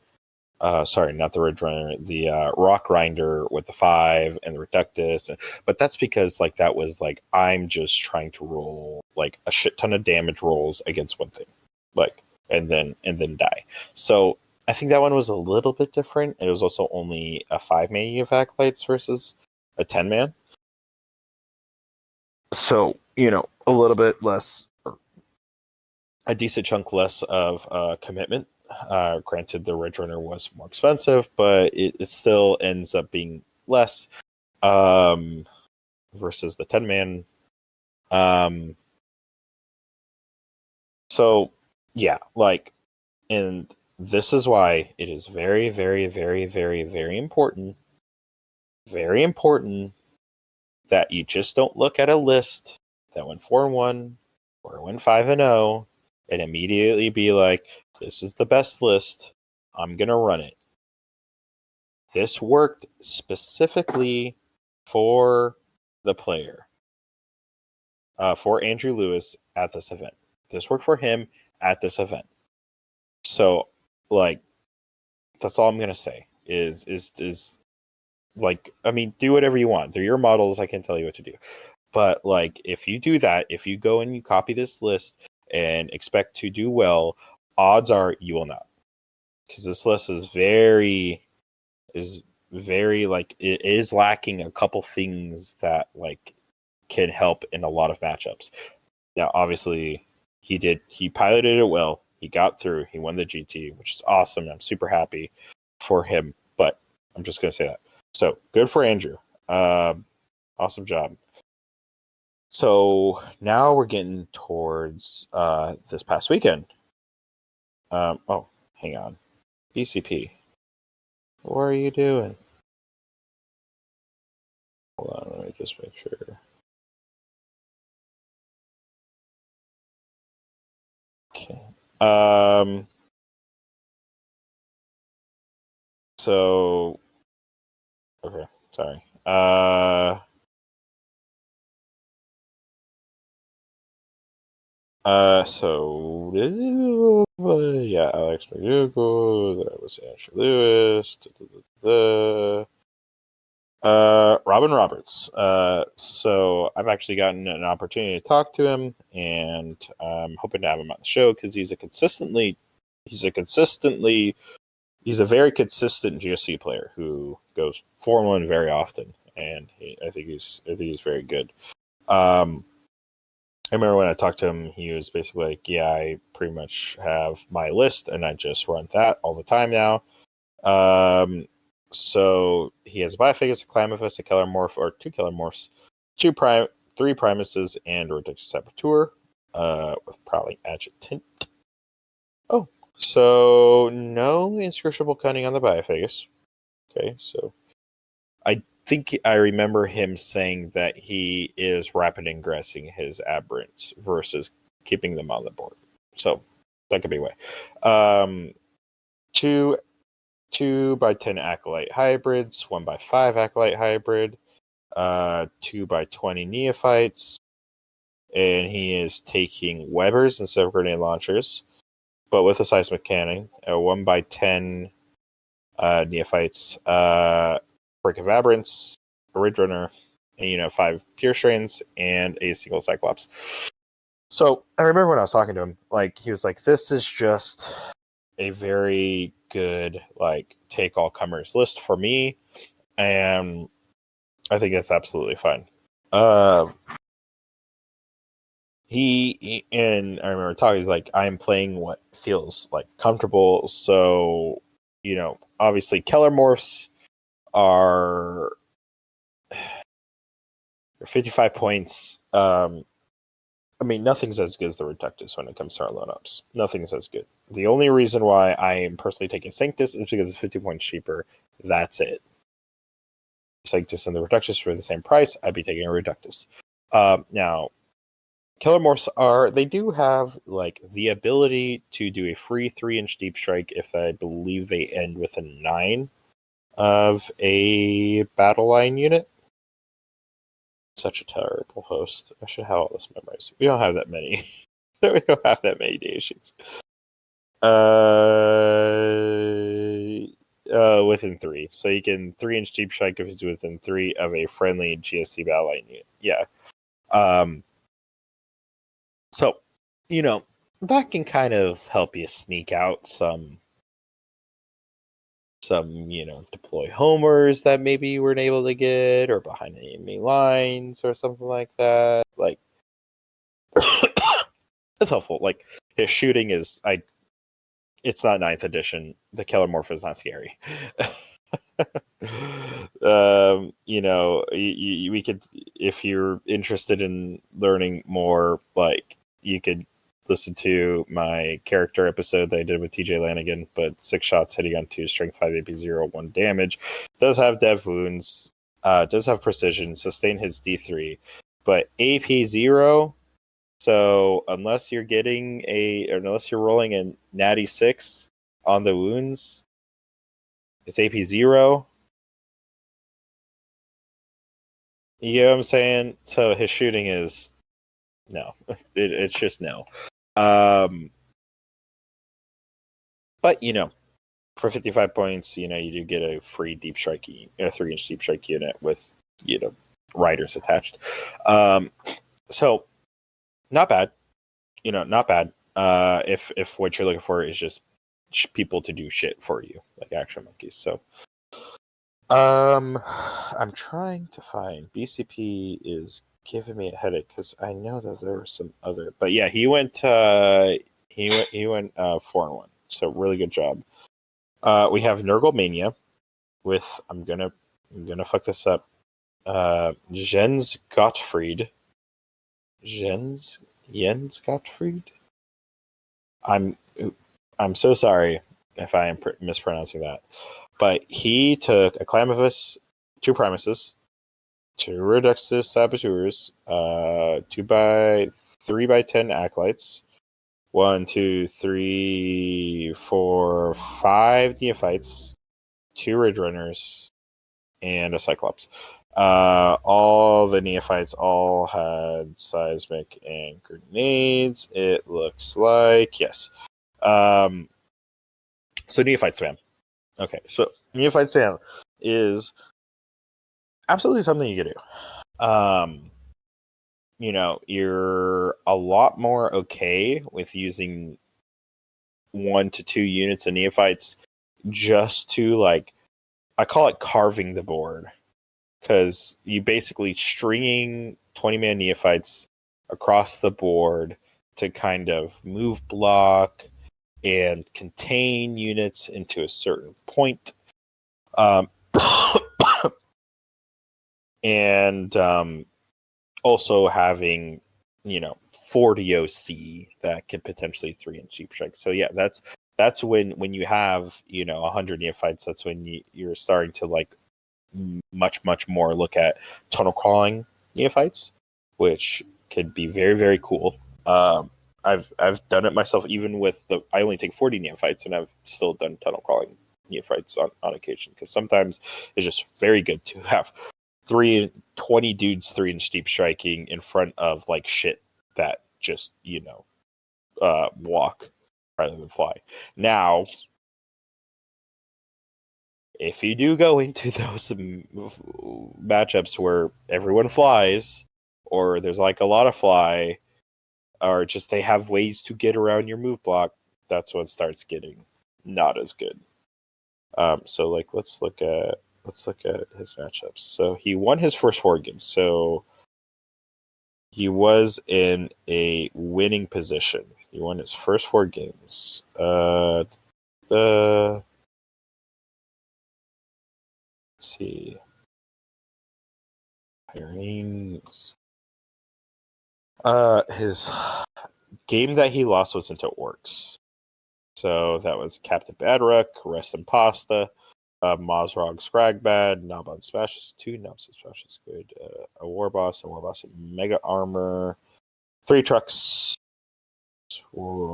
Sorry, not the Ridge Runner, the Rock Grinder with the 5 and the Reductus. But that's because like that was like I'm just trying to roll like a shit ton of damage rolls against one thing, like and then die. So I think that one was a little bit different. It was also only a 5-man of Acolytes versus a 10-man. So a little bit less, a decent chunk less of commitment. Granted, the Ridge Runner was more expensive, but it still ends up being less versus the 10-man. So, yeah, like, and this is why it is very, very, very, very, very important that you just don't look at a list that went 4-1 or went 5-0 and immediately be like, this is the best list. I'm going to run it. This worked specifically for the player, for Andrew Lewis at this event. This worked for him at this event. So, like, that's all I'm going to say is like, I mean, do whatever you want. They're your models. I can't tell you what to do. But like, if you do that, if you go and you copy this list and expect to do well, odds are you will not, because this list is very like it is lacking a couple things that like can help in a lot of matchups. Now, obviously, he piloted it well. He got through. He won the GT, which is awesome. I'm super happy for him. But I'm just gonna say that. So good for Andrew. Awesome job. So now we're getting towards this past weekend. Oh, hang on. BCP. What are you doing? Hold on, let me just make sure. Okay. So okay, sorry. So yeah, Alex McDougall. That was Andrew Lewis. Robin Roberts. So I've actually gotten an opportunity to talk to him, and I'm hoping to have him on the show because he's a very consistent GSC player who goes 4-1 very often, and I think he's very good. I remember when I talked to him, he was basically like, "Yeah, I pretty much have my list, and I just run that all the time now." So he has a Biophagus, a Clamavus, a Keller Morph, or 2 Keller Morphs, 3 Primuses, and a Ridiculous Saboteur, with Prowling Adjutant. Oh, so no inscrutable cunning on the Biophagus. Okay, so I think I remember him saying that he is rapid ingressing his aberrants versus keeping them on the board. So that could be way. 2x10 Acolyte hybrids, 1x5 Acolyte hybrid, 2x20 Neophytes, and he is taking Webbers instead of grenade launchers, but with a seismic cannon, a 1x10 Neophytes, Break of Aberrants, a Ridge Runner, and 5 Pure Strains, and a single Cyclops. So I remember when I was talking to him, like he was like, "This is just a very good like take all comers list for me," and I think that's absolutely fine. He and I remember talking. He's like, "I'm playing what feels like comfortable." So obviously, Keller Morphs are 55 points. I mean, nothing's as good as the Reductus when it comes to our load-ups. Nothing's as good. The only reason why I am personally taking Sanctus is because it's 50 points cheaper. That's it. Sanctus and the Reductus were the same price. I'd be taking a Reductus. Now, Killer Morphs they do have like the ability to do a free 3-inch deep strike if I believe they end with a 9 of a battle line unit. Such a terrible host. I should have all this memorized. We don't have that many. We don't have that many day sheets. also within 3. So you can 3-inch deep strike if it's within 3 of a friendly GSC battle line unit. Yeah. So, that can kind of help you sneak out some deploy homers that maybe you weren't able to get, or behind enemy lines or something like that. Like, it's helpful. Like, his shooting is it's not 9th edition. The Killer Morph is not scary. We could, if you're interested in learning more, like, you could listen to my character episode that I did with TJ Lanigan, but 6 shots hitting on 2, strength 5, AP 0, 1 damage. Does have dev wounds, does have precision, sustain hits D3, but AP 0. So unless you're rolling a natty 6 on the wounds, it's AP 0. You know what I'm saying? So his shooting is no. It's just no. But for 55 points, you do get a free deep strike, a 3-inch deep strike unit with riders attached. So not bad. Not bad. If what you're looking for is just people to do shit for you, like action monkeys. So I'm trying to find, BCP is giving me a headache because I know that there were some other, but yeah, he went 4-1. So really good job. We have Nurgle Mania with, I'm gonna fuck this up. Jens Gottfried. Jens Gottfried. I'm so sorry if I am mispronouncing that, but he took a Clamavus, 2 Primuses, 2 Reduxus Saboteurs, 3x10 Acolytes, 1, 2, 3, 4, 5 Neophytes, 2 Ridge Runners, and a Cyclops. All the Neophytes all had seismic and grenades. It looks like, yes. So Neophyte spam. Okay, so Neophyte spam is absolutely something you can do. You're a lot more okay with using 1 to 2 units of Neophytes just to, like, I call it carving the board, because you basically stringing 20-man Neophytes across the board to kind of move block and contain units into a certain point. And also having 40 OC that could potentially 3-inch deep strike. So yeah, that's when you have 100 Neophytes. That's when you're starting to, like, much more look at tunnel crawling Neophytes, which could be very, very cool. I've done it myself, even with I only take 40 Neophytes, and I've still done tunnel crawling Neophytes on occasion, because sometimes it's just very good to have 20 dudes 3-inch deep striking in front of, like, shit that just walk rather than fly. Now, if you do go into those matchups where everyone flies, or there's, like, a lot of fly, or just they have ways to get around your move block, that's when it starts getting not as good. So, like, let's look at his matchups. So he won his first 4 games. So he was in a winning position. He won his first 4 games. Let's see. Pairings. His game that he lost was into Orcs. So that was Captain Badrock, Rest and Pasta, Mozrog Scragbad, Nob on Smashes, 2 Nobs on Smashes, good. A Warboss in Mega Armor, 3 trucks,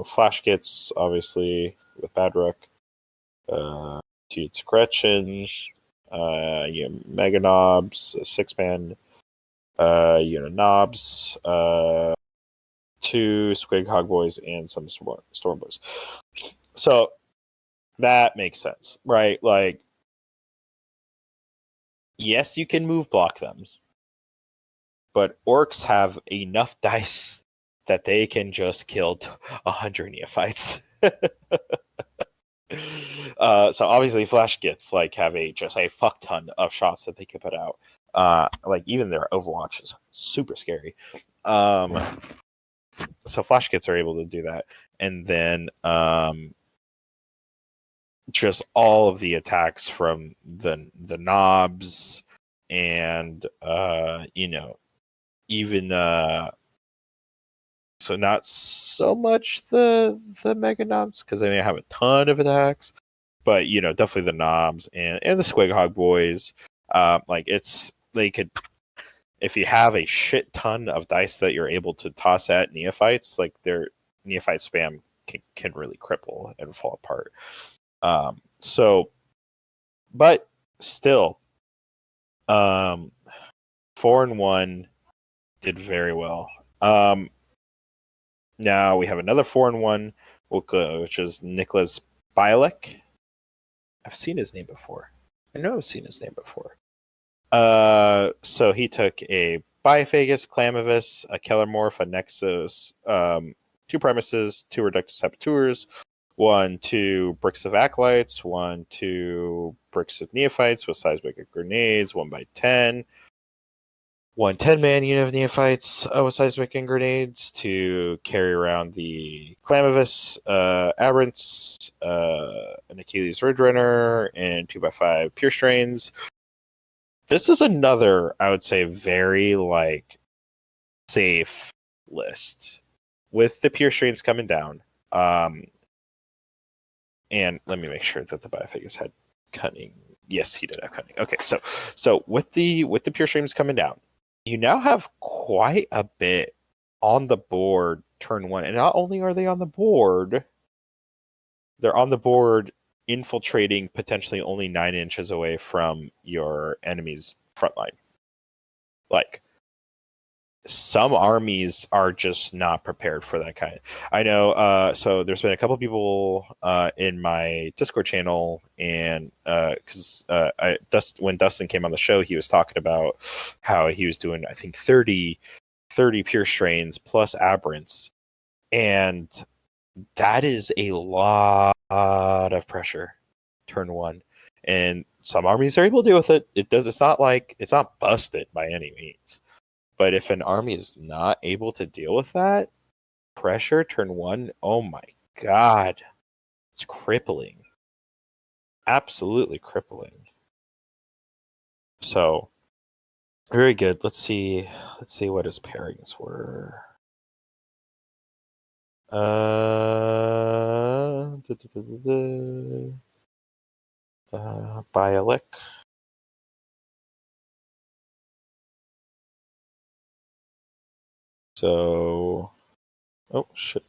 Flash Kits, obviously, with Badrock, 2 Gretchen, Mega Knobs, 6-man, Knobs, 2 Squig Hog Boys, and some Storm Boys. So that makes sense, right? Like, yes, you can move block them, but orcs have enough dice that they can just kill 100 neophytes. So obviously Flash gets like have just a fuck ton of shots that they can put out. Like even their Overwatch is super scary. So Flash Gits are able to do that, and then just all of the attacks from the knobs, and even so not so much the mega knobs because they may have a ton of attacks, but definitely the knobs and the Squig Hog boys. Like they could, if you have a shit ton of dice that you're able to toss at neophytes, like their neophyte spam can really cripple and fall apart. So, but still, 4-1 did very well. Now we have another 4-1, which is Nicholas Bialek. I've seen his name before. I know I've seen his name before. So he took a Biophagus, Clamavis, a Kellermorph, a Nexus, 2 Premises, 2 Reductus Saboteurs, 2 Bricks of Acolytes, 2 Bricks of Neophytes with Seismic Grenades, 1x10, 1 10-man unit of Neophytes with Seismic and Grenades to carry around the Clamavis, Aberrants, an Achilles Ridge-Runner, and 2x5 Pure Strains. This is another, I would say, very safe list with the Pure Strains coming down. And let me make sure that the Biophagus had Cunning. Yes, he did have Cunning. Okay, so with the Pure Strains coming down, you now have quite a bit on the board turn 1. And not only are they on the board, they're on the board infiltrating potentially only 9 inches away from your enemy's front line. Like, some armies are just not prepared for that kind. I know. So there's been a couple people in my Discord channel, and because when Dustin came on the show, he was talking about how he was doing, I think, 30 Pure Strains plus Aberrants, and that is a lot of pressure turn 1. And some armies are able to deal with it. It's not busted by any means. But if an army is not able to deal with that pressure turn 1, oh my god, it's crippling. Absolutely crippling. So very good. Let's see what his pairings were. Bialek. So, oh shit.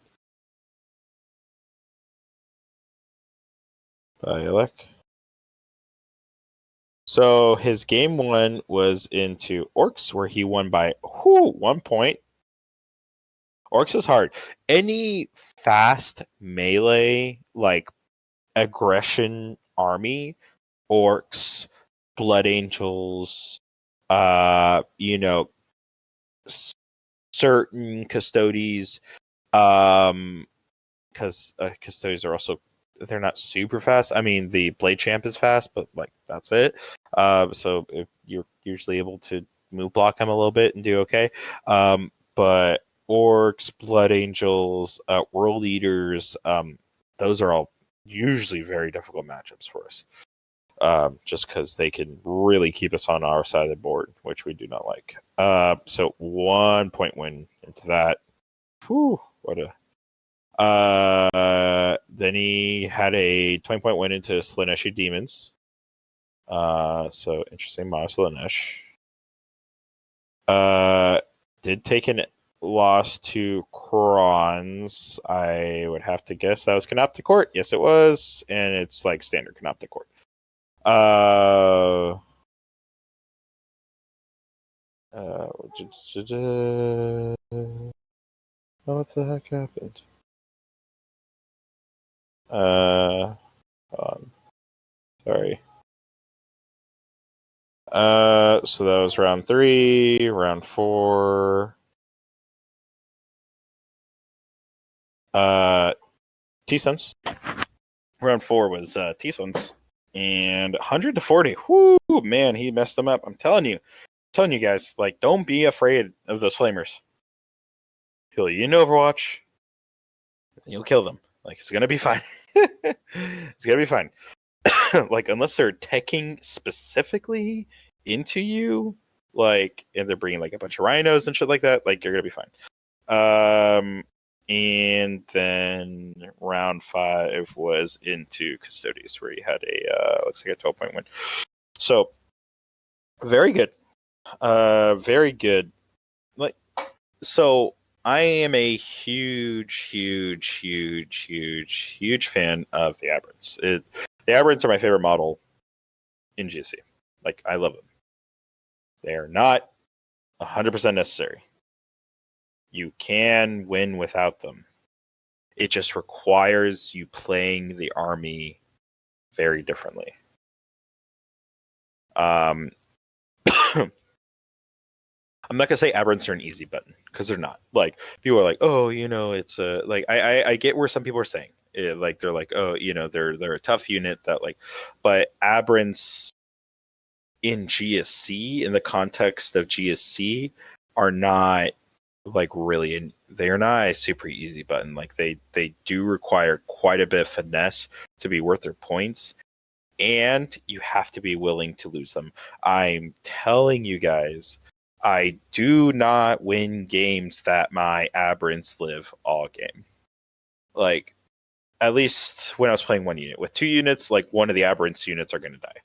Bialek. So his game 1 was into Orcs, where he won by 1 point. Orcs is hard. Any fast melee, like aggression army, Orcs, Blood Angels, certain Custodes, because Custodes are also, they're not super fast. I mean, the Blade Champ is fast, but that's it. So if you're usually able to move block him a little bit and do okay. But Orcs, Blood Angels, World Eaters, those are all usually very difficult matchups for us. Just because they can really keep us on our side of the board, which we do not like. So 1 point win into that. Whew, what a. Then he had a 20-point win into Slaaneshi Demons. So interesting, Maya Slaanesh. Did take an loss to Crons. I would have to guess that was Canoptic Court. Yes, it was, and it's like standard Canoptic Court. What the heck happened? Hold on. Sorry. So that was round 3. Round 4. T-Sense. Round 4 was T-Sense. And 100 to 40. Whoo, man, he messed them up. I'm telling you guys, like, don't be afraid of those flamers. He'll you in Overwatch, you'll kill them. Like, it's gonna be fine. It's gonna be fine. Like, unless they're teching specifically into you, like, and they're bringing like a bunch of rhinos and shit like that, like, you're gonna be fine. And then round 5 was into Custodies, where he had a looks like a 12-point win. So very good, very good. Like, so I am a huge fan of the Aberrants. The Aberrants are my favorite model in GSC. Like, I love them. They are not 100% necessary. You can win without them. It just requires you playing the army very differently. I'm not gonna say Aberrants are an easy button, because they're not. Like, people are like, oh, it's a like. I get where some people are saying, like, they're like, oh, they're a tough unit that, like, but Aberrants in GSC, in the context of GSC, are not like really they are not a super easy button. Like, they do require quite a bit of finesse to be worth their points, and you have to be willing to lose them. I'm telling you guys, I do not win games that my Aberrants live all game. Like, at least when I was playing one unit. With 2 units, like, one of the Aberrants units are going to die.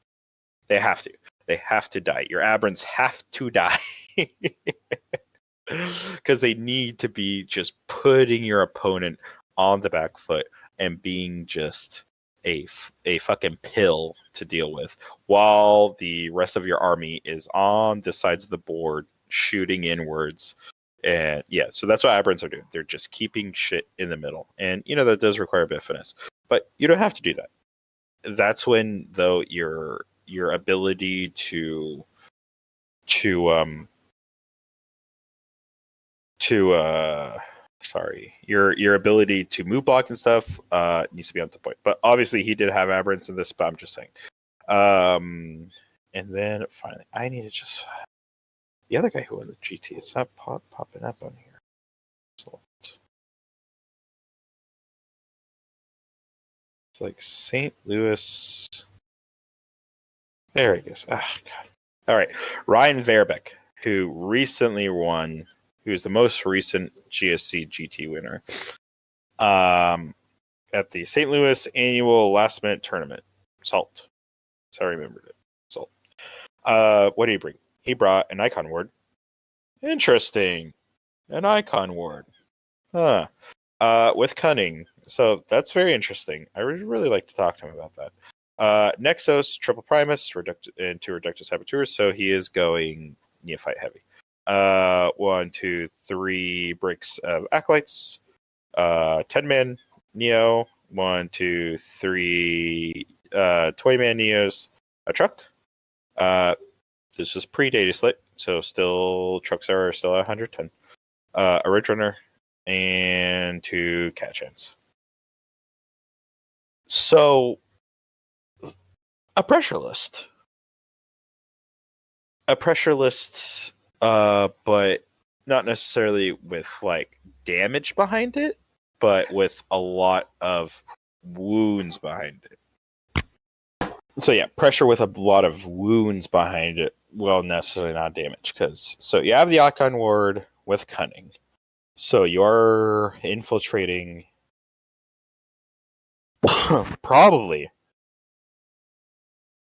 They have to. They have to die. Your Aberrants have to die. Because they need to be just putting your opponent on the back foot and being just a fucking pill to deal with, while the rest of your army is on the sides of the board shooting inwards. And yeah, so that's what Aberrants are doing. They're just keeping shit in the middle. And that does require a bit of finesse. But you don't have to do that. That's when, though, your ability to your ability to move block and stuff needs to be on the point. But obviously he did have Aberrants in this, but I'm just saying. And then finally, I need to just the other guy who won the GT. It's not popping up on here. It's like St. Louis. There he goes. Oh, God. All right, Ryan Verbeek, who recently won. Who's the most recent GSC GT winner at the St. Louis annual last minute tournament. Salt. That's how I remembered it. Salt. What did he bring? He brought an icon ward. Interesting. An icon ward. Huh. With cunning. So that's very interesting. I would really like to talk to him about that. Nexos, Triple Primus, into Reductus Saboteurs. So he is going Neophyte heavy. 1, 2, 3 bricks of Acolytes. 10-man Neo. 1, 2, 3 20-man Neos. A truck. This is pre-data slip, so still trucks are still 110. A Ridge Runner and 2 Catchins. So a pressure list. But not necessarily with like damage behind it, but with a lot of wounds behind it. So yeah, pressure with a lot of wounds behind it. Well, necessarily not damage, because so you have the icon ward with cunning. So you're infiltrating probably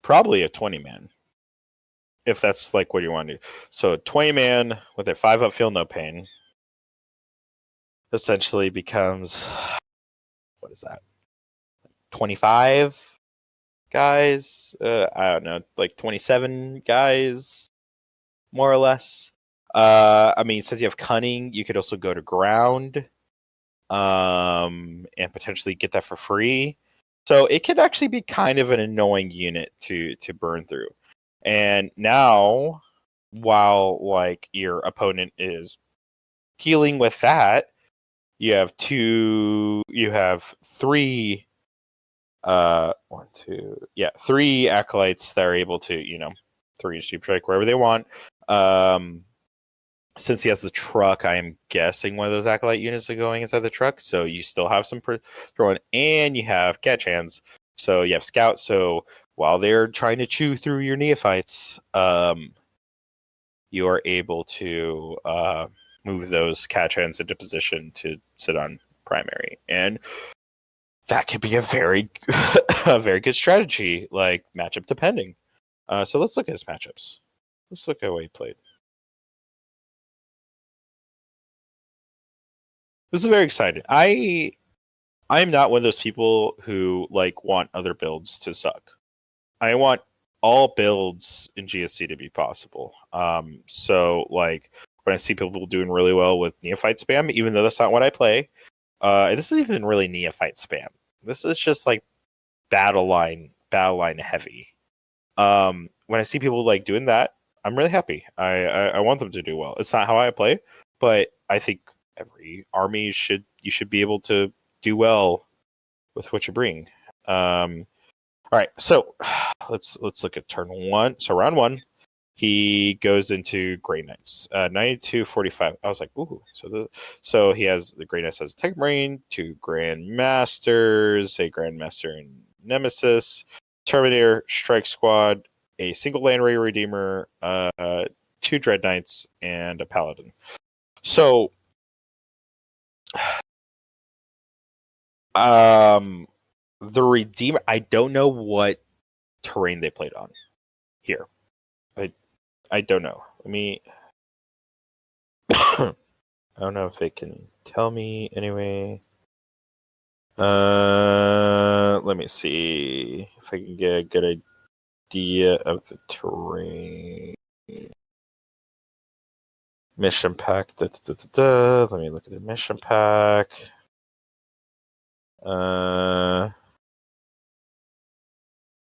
a 20-man. If that's like what you want to do. So 20-man with a 5-up feel no pain essentially becomes, what is that? 25 guys? I don't know, like 27 guys, more or less. I mean, it says you have cunning. You could also go to ground, and potentially get that for free. So it could actually be kind of an annoying unit to burn through. And now, while like your opponent is dealing with that, you have three three acolytes that are able to, 3 HP strike wherever they want. Since he has the truck, I am guessing one of those acolyte units are going inside the truck, so you still have some throwing, and you have catch hands, so you have scouts. So while they're trying to chew through your neophytes, you are able to move those catch hands into position to sit on primary, and that could be a very a very good strategy, like matchup depending. So let's look at his matchups. Let's look at what he played. This is very exciting. I'm not one of those people who like want other builds to suck. I want all builds in GSC to be possible. So like when I see people doing really well with neophyte spam, even though that's not what I play, this is even really neophyte spam. This is just like battle line heavy. When I see people like doing that, I'm really happy. I want them to do well. It's not how I play, but I think every army you should be able to do well with what you bring. All right, so let's look at turn one. So round one, he goes into Grey Knights, 92-45. I was like, ooh. So he has the Grey Knights has Tech Marine, 2 Grandmasters, a Grandmaster and Nemesis, Terminator, Strike Squad, a single Land Ray Redeemer, 2 Dread Knights, and a Paladin. So, the Redeemer, I don't know what terrain they played on here. I don't know. Let me. I don't know if it can tell me anyway. Let me see if I can get a good idea of the terrain. Mission pack. Let me look at the mission pack.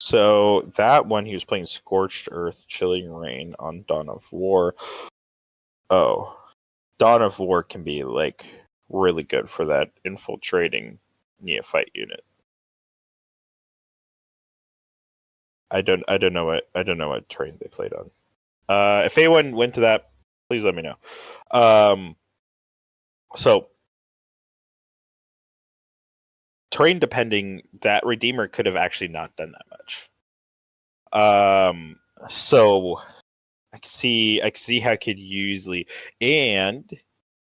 So that one, he was playing Scorched Earth, Chilling Rain on Dawn of War. Oh, Dawn of War can be like really good for that infiltrating neophyte unit. I don't know what terrain they played on. If anyone went to that, please let me know. So terrain depending, that Redeemer could have actually not done that much. So I can see how it could usually, and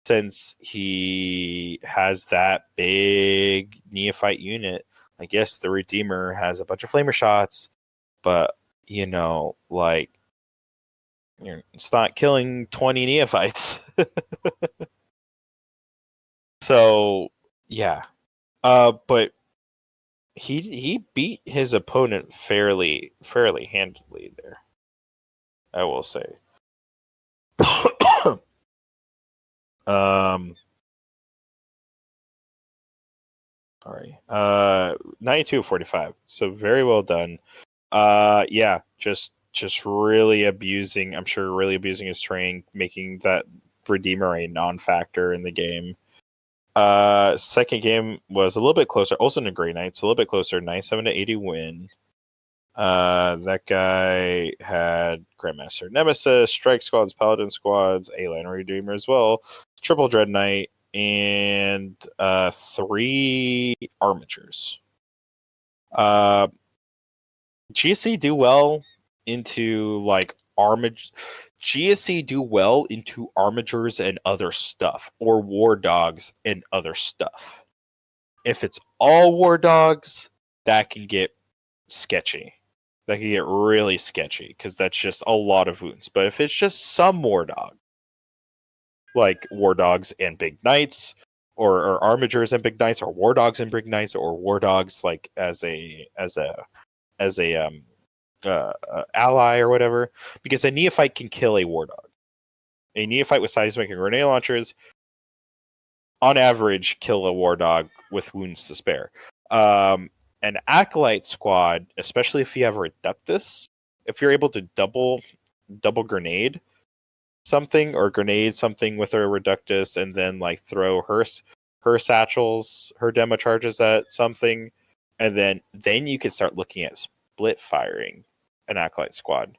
since he has that big neophyte unit, I guess the Redeemer has a bunch of flamer shots, but like it's not killing 20 neophytes. So yeah, but he beat his opponent fairly handily there, I will say. Sorry. 92-45. So very well done. Yeah, just really abusing. I'm sure really abusing his terrain, making that Redeemer a non-factor in the game. Second game was a little bit closer, also in the Grey Knights, a little bit closer, 97-80 win. That guy had Grandmaster Nemesis, Strike Squads, Paladin Squads, a Land Redeemer as well, Triple Dread Knight, and 3 Armatures. GSC do well into like GSC do well into armatures and other stuff, or war dogs and other stuff. If it's all war dogs, that can get sketchy. That can get really sketchy because that's just a lot of wounds. But if it's just some war dog, like war dogs and big knights, or armatures and big knights, or war dogs and big knights, or war dogs like as a ally or whatever, because a neophyte can kill a war dog. A neophyte with seismic and grenade launchers, on average, kill a war dog with wounds to spare. An acolyte squad, especially if you have Redeptus, if you're able to double grenade something or grenade something with her reductus and then like throw her satchels, her demo charges at something, and then you can start looking at split firing an acolyte squad.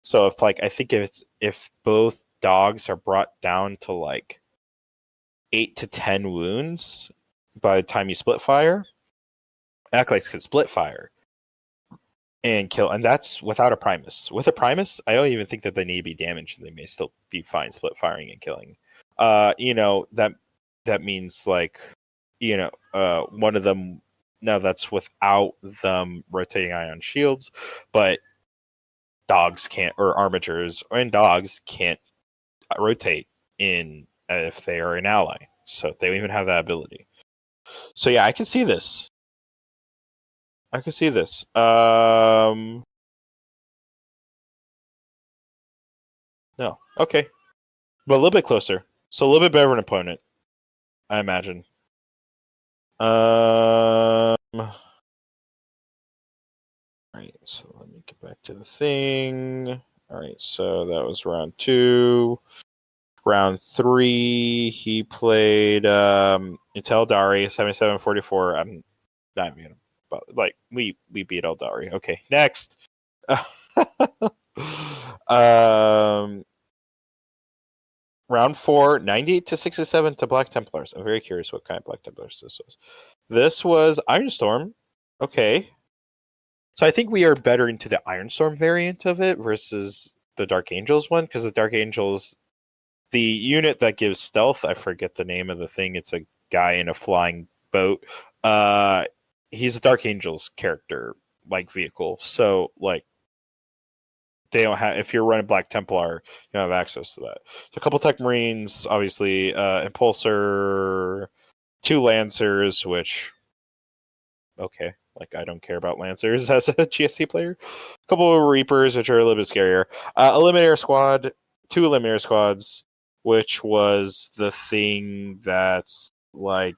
So if like I think if both dogs are brought down to like 8 to 10 wounds by the time you split fire, acolytes can split fire and kill, and that's without a Primus. With a Primus, I don't even think that they need to be damaged. They may still be fine split firing and killing. That means like, one of them. Now that's without them rotating ion shields, but dogs can't, or armatures and dogs can't rotate in if they are an ally. So they don't even have that ability. So yeah, I can see this. No. Okay. But a little bit closer. So a little bit better of an opponent, I imagine. Alright, so let me get back to the thing. Alright, so that was round 2. Round 3, he played Intel Dari 7744. I'm not even, but like we beat Eldari. Okay, next. Round 4, 98 to 67 to Black Templars. I'm very curious what kind of Black Templars this was. This was Ironstorm. Okay. So I think we are better into the Ironstorm variant of it versus the Dark Angels one, because the Dark Angels, the unit that gives stealth, I forget the name of the thing. It's a guy in a flying boat. He's a Dark Angels character, like vehicle. So like they don't have, if you're running Black Templar, you don't have access to that. So a couple Tech Marines, obviously, Impulsor, 2 Lancers, which, okay, like I don't care about Lancers as a GSC player. A couple of Reapers, which are a little bit scarier. Eliminator Squad, 2 Eliminator Squads, which was the thing that's like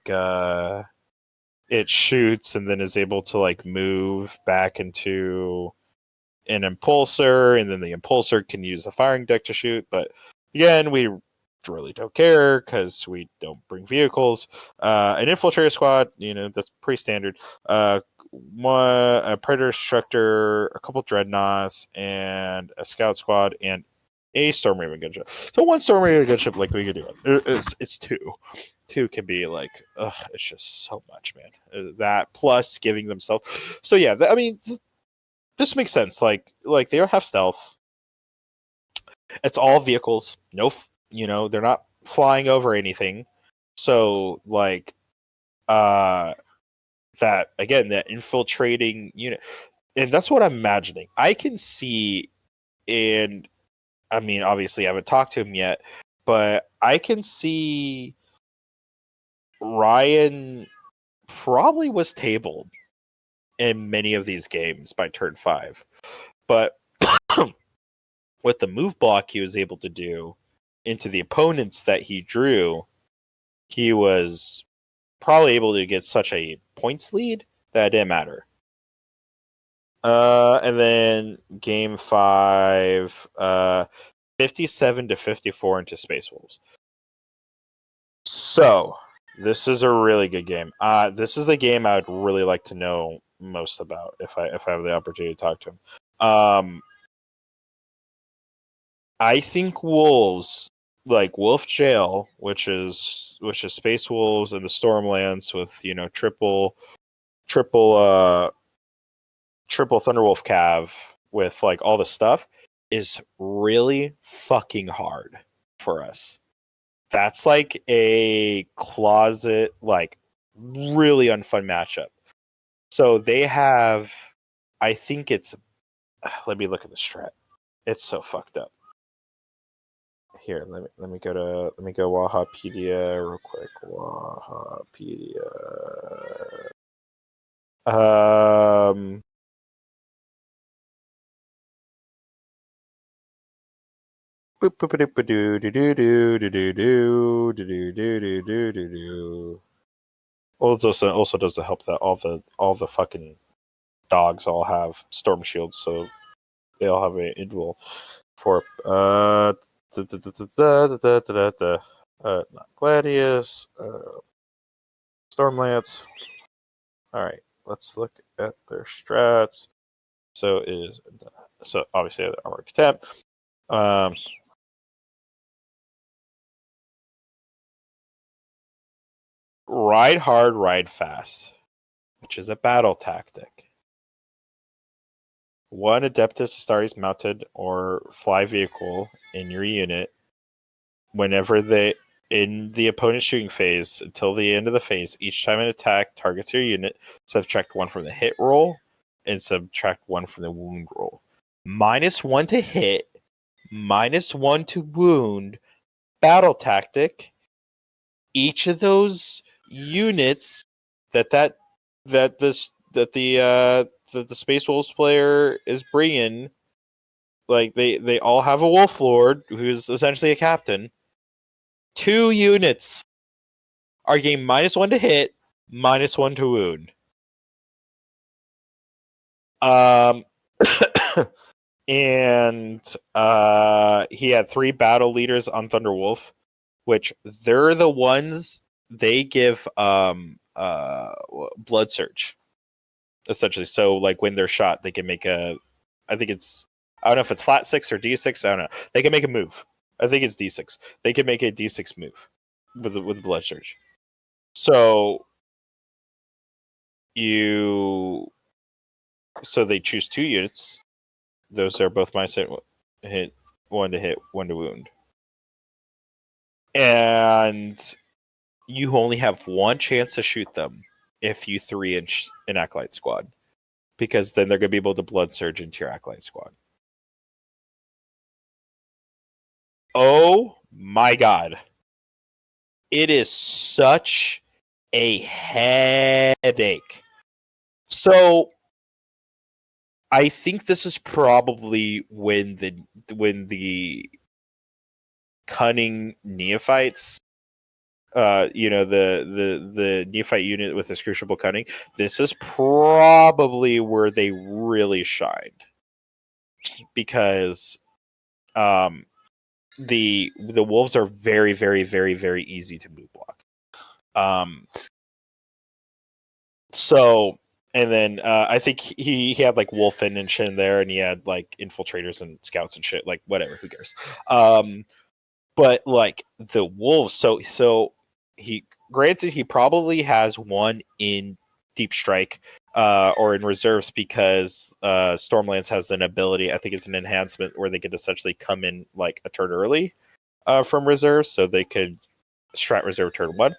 it shoots and then is able to like move back into an impulsor, and then the impulsor can use a firing deck to shoot. But again, we really don't care because we don't bring vehicles. An infiltrator squad, that's pretty standard. A predator instructor, a couple dreadnoughts, and a scout squad, and a storm raven gunship. So 1 storm raven gunship, like we could do it. It's 2. 2 can be like, it's just so much, man. That plus giving themselves. So yeah, I mean. This makes sense. Like they don't have stealth. It's all vehicles. No, they're not flying over anything. So like, that again, that infiltrating unit, and that's what I'm imagining. I can see, and I mean, obviously, I haven't talked to him yet, but I can see Ryan probably was tabled in many of these games by turn 5, but with the move block he was able to do into the opponents that he drew, he was probably able to get such a points lead that it didn't matter. And then game 5, 57 to 54 into Space Wolves. So this is a really good game. This is the game I would really like to know most about if I have the opportunity to talk to him. I think Wolves, like Wolf Jail, which is Space Wolves and the Stormlands with triple Thunderwolf Cav with like all the stuff, is really fucking hard for us. That's like a closet, like really unfun matchup. So they have, I think it's. Let me look at the strat. It's so fucked up. Here, let me go Wahapedia real quick. Wahapedia. Well, it also doesn't help that all the fucking dogs all have storm shields, so they all have a dual for not Gladius, Stormlance. All right, let's look at their strats. So obviously the armor contempt. Ride hard, ride fast, which is a battle tactic. One Adeptus Astartes mounted or fly vehicle in your unit whenever they in the opponent's shooting phase until the end of the phase. Each time an attack targets your unit, subtract 1 from the hit roll and subtract 1 from the wound roll. -1 to hit, -1 to wound. Battle tactic. Each of those units that the Space Wolves player is bringing, like they all have a Wolf Lord who's essentially a captain. 2 units are getting -1 to hit, -1 to wound. And he had 3 battle leaders on Thunderwolf, which they're the ones they give blood surge, essentially. So like when they're shot, they can make I don't know if it's flat 6 or D6. I don't know. They can make a move. I think it's D6. They can make a D6 move with blood surge. So they choose 2 units. Those are both hit, 1 to hit, 1 to wound. And you only have 1 chance to shoot them if you 3-inch an Acolyte squad. Because then they're going to be able to blood surge into your Acolyte squad. Oh my god. It is such a headache. So I think this is probably when the cunning neophytes, the neophyte unit with this crucible cunning, this is probably where they really shined, because the wolves are very, very, very, very easy to move block. So, and then I think he had like Wolfen and shit in there, and he had like infiltrators and scouts and shit. Like whatever, who cares? But like the wolves, so he probably has 1 in Deep Strike or in reserves, because Stormlance has an ability. I think it's an enhancement where they could essentially come in like a turn early from reserves, so they could strat reserve turn 1,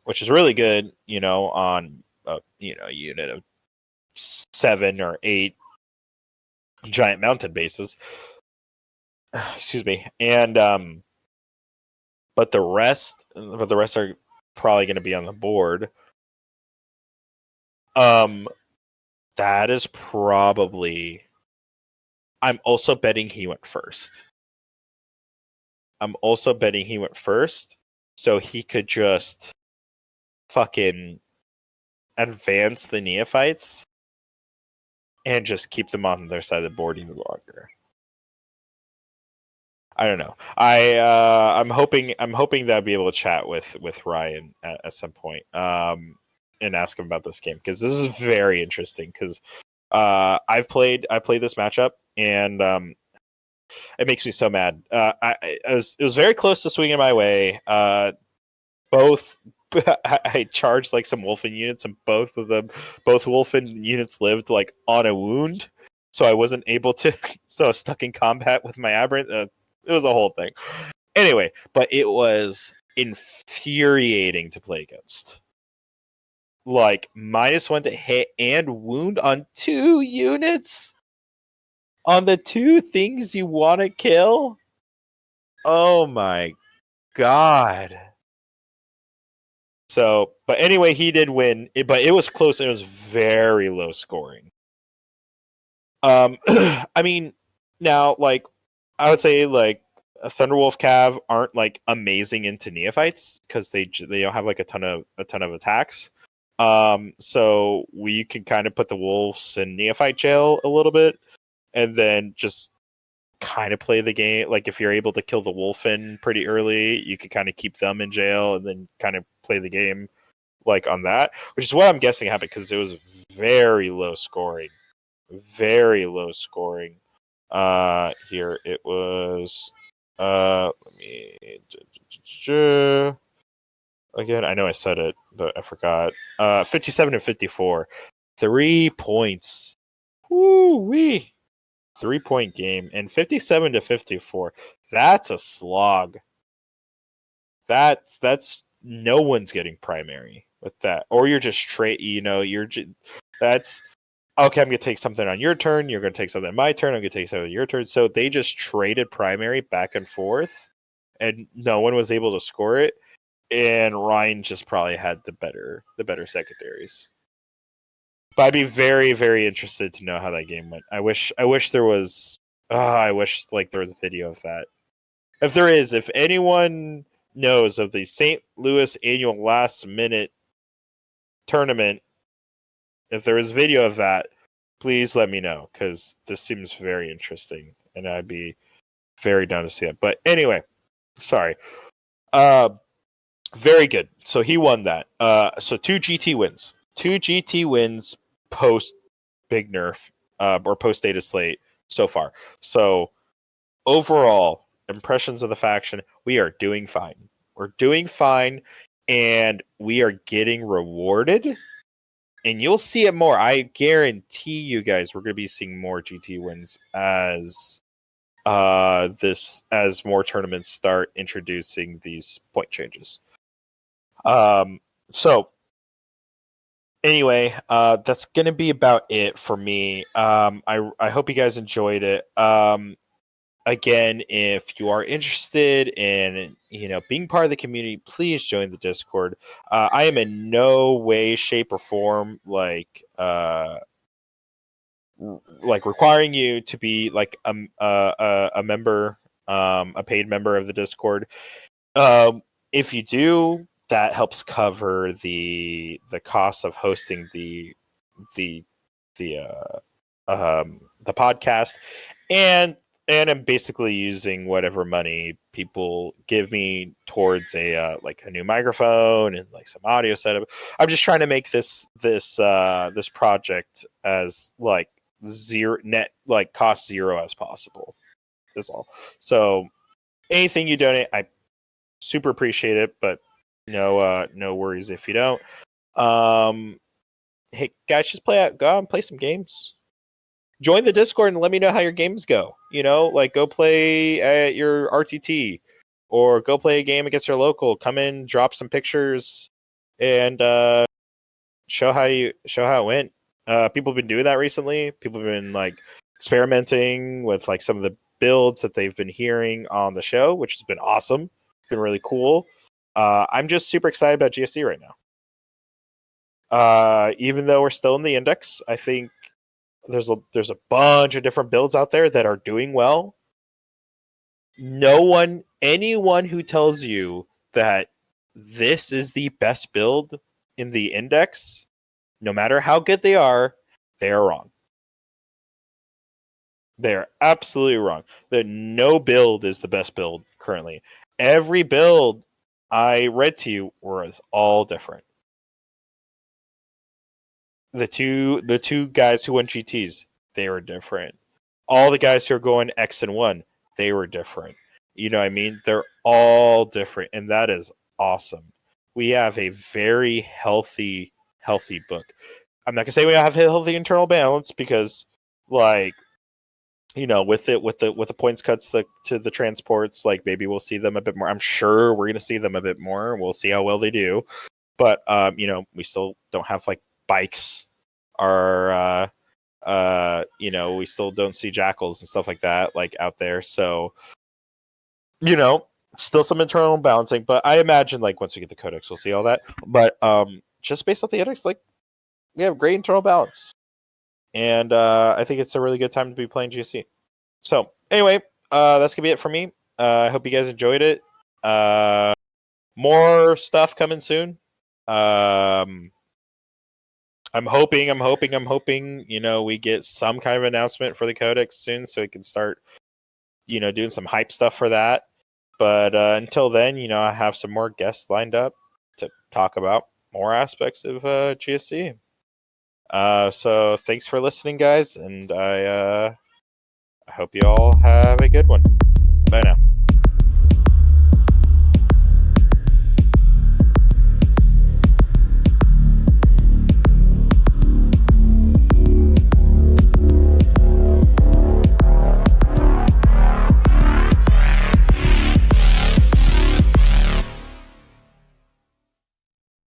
which is really good, on a unit of 7 or 8 giant mountain bases. Excuse me. And but the rest are probably going to be on the board. That is probably. I'm also betting he went first. So he could just fucking advance the neophytes and just keep them on their side of the board even longer. I don't know. I'm hoping that I'll be able to chat with Ryan at some point, and ask him about this game, because this is very interesting. Because I played this matchup, and it makes me so mad. It was very close to swinging my way. Both I charged like some Wolfen units, and both Wolfen units lived like on a wound, so I wasn't able to. So I was stuck in combat with my aberrant. It was a whole thing. Anyway, but it was infuriating to play against. Like -1 to hit and wound on 2 units on the 2 things you want to kill. Oh my god. So, but anyway, he did win, but it was close. It was very low scoring. I mean, now, like, I would say, like, a Thunderwolf Cav aren't like amazing into neophytes, because they don't have like a ton of attacks. So we can kind of put the wolves in neophyte jail a little bit, and then just kind of play the game. Like if you're able to kill the wolfen pretty early, you could kind of keep them in jail and then kind of play the game like on that, which is what I'm guessing happened because it was very low scoring. Very low scoring. Here it was. Let me again. I know I said it, but I forgot. 57 and 54, 3 points. Woo wee! 3 point game and 57 to 54. That's a slog. That's no one's getting primary with that, or you're just trade. That's okay. I'm gonna take something on your turn. You're gonna take something on my turn. I'm gonna take something on your turn. So they just traded primary back and forth, and no one was able to score it. And Ryan just probably had the better secondaries. But I'd be very, very interested to know how that game went. I wish there was. I wish like there was a video of that. If there is, if anyone knows of the St. Louis annual last minute tournament, if there is video of that, please let me know because this seems very interesting and I'd be very down to see it. But anyway, sorry. Very good. So he won that. So 2 GT wins. 2 GT wins post Big Nerf or post Data Slate so far. So overall, impressions of the faction, we are doing fine. We're doing fine, and we are getting rewarded. And you'll see it more. I guarantee you guys, we're going to be seeing more GT wins as as more tournaments start introducing these point changes. So anyway, that's going to be about it for me. I hope you guys enjoyed it. Again, if you are interested in being part of the community, please join the Discord. I am in no way, shape, or form like requiring you to be like a member, a paid member of the Discord. If you do, that helps cover the cost of hosting the podcast, and I'm basically using whatever money people give me towards a new microphone and like some audio setup. I'm just trying to make this project as like zero net, like cost zero as possible. Is all. So anything you donate, I super appreciate it, but no worries if you don't. Hey guys, just go out and play some games. Join the Discord and let me know how your games go. Like go play at your RTT or go play a game against your local. Come in, drop some pictures, and show how it went. People have been doing that recently. People have been like experimenting with like some of the builds that they've been hearing on the show, which has been awesome. It's been really cool. I'm just super excited about GSC right now. Even though we're still in the index, I think there's a bunch of different builds out there that are doing well. Anyone who tells you that this is the best build in the index, no matter how good they are wrong. They're absolutely wrong. No build is the best build currently. Every build I read to you was all different. The two guys who won GTs, they were different. All the guys who are going X and 1, they were different. You know what I mean? They're all different, and that is awesome. We have a very healthy book. I'm not gonna say we have a healthy internal balance because, like, with the points cuts to the transports, like maybe we'll see them a bit more. I'm sure we're gonna see them a bit more. We'll see how well they do, but we still don't have like bikes or we still don't see jackals and stuff like that like out there. So still some internal balancing, but I imagine like once we get the codex we'll see all that. But just based off the index, like we have great internal balance, and I think it's a really good time to be playing GSC. So anyway, that's gonna be it for me. I hope you guys enjoyed it. More stuff coming soon. I'm hoping, we get some kind of announcement for the Codex soon so we can start, doing some hype stuff for that. But until then, I have some more guests lined up to talk about more aspects of GSC. So thanks for listening, guys, and I hope you all have a good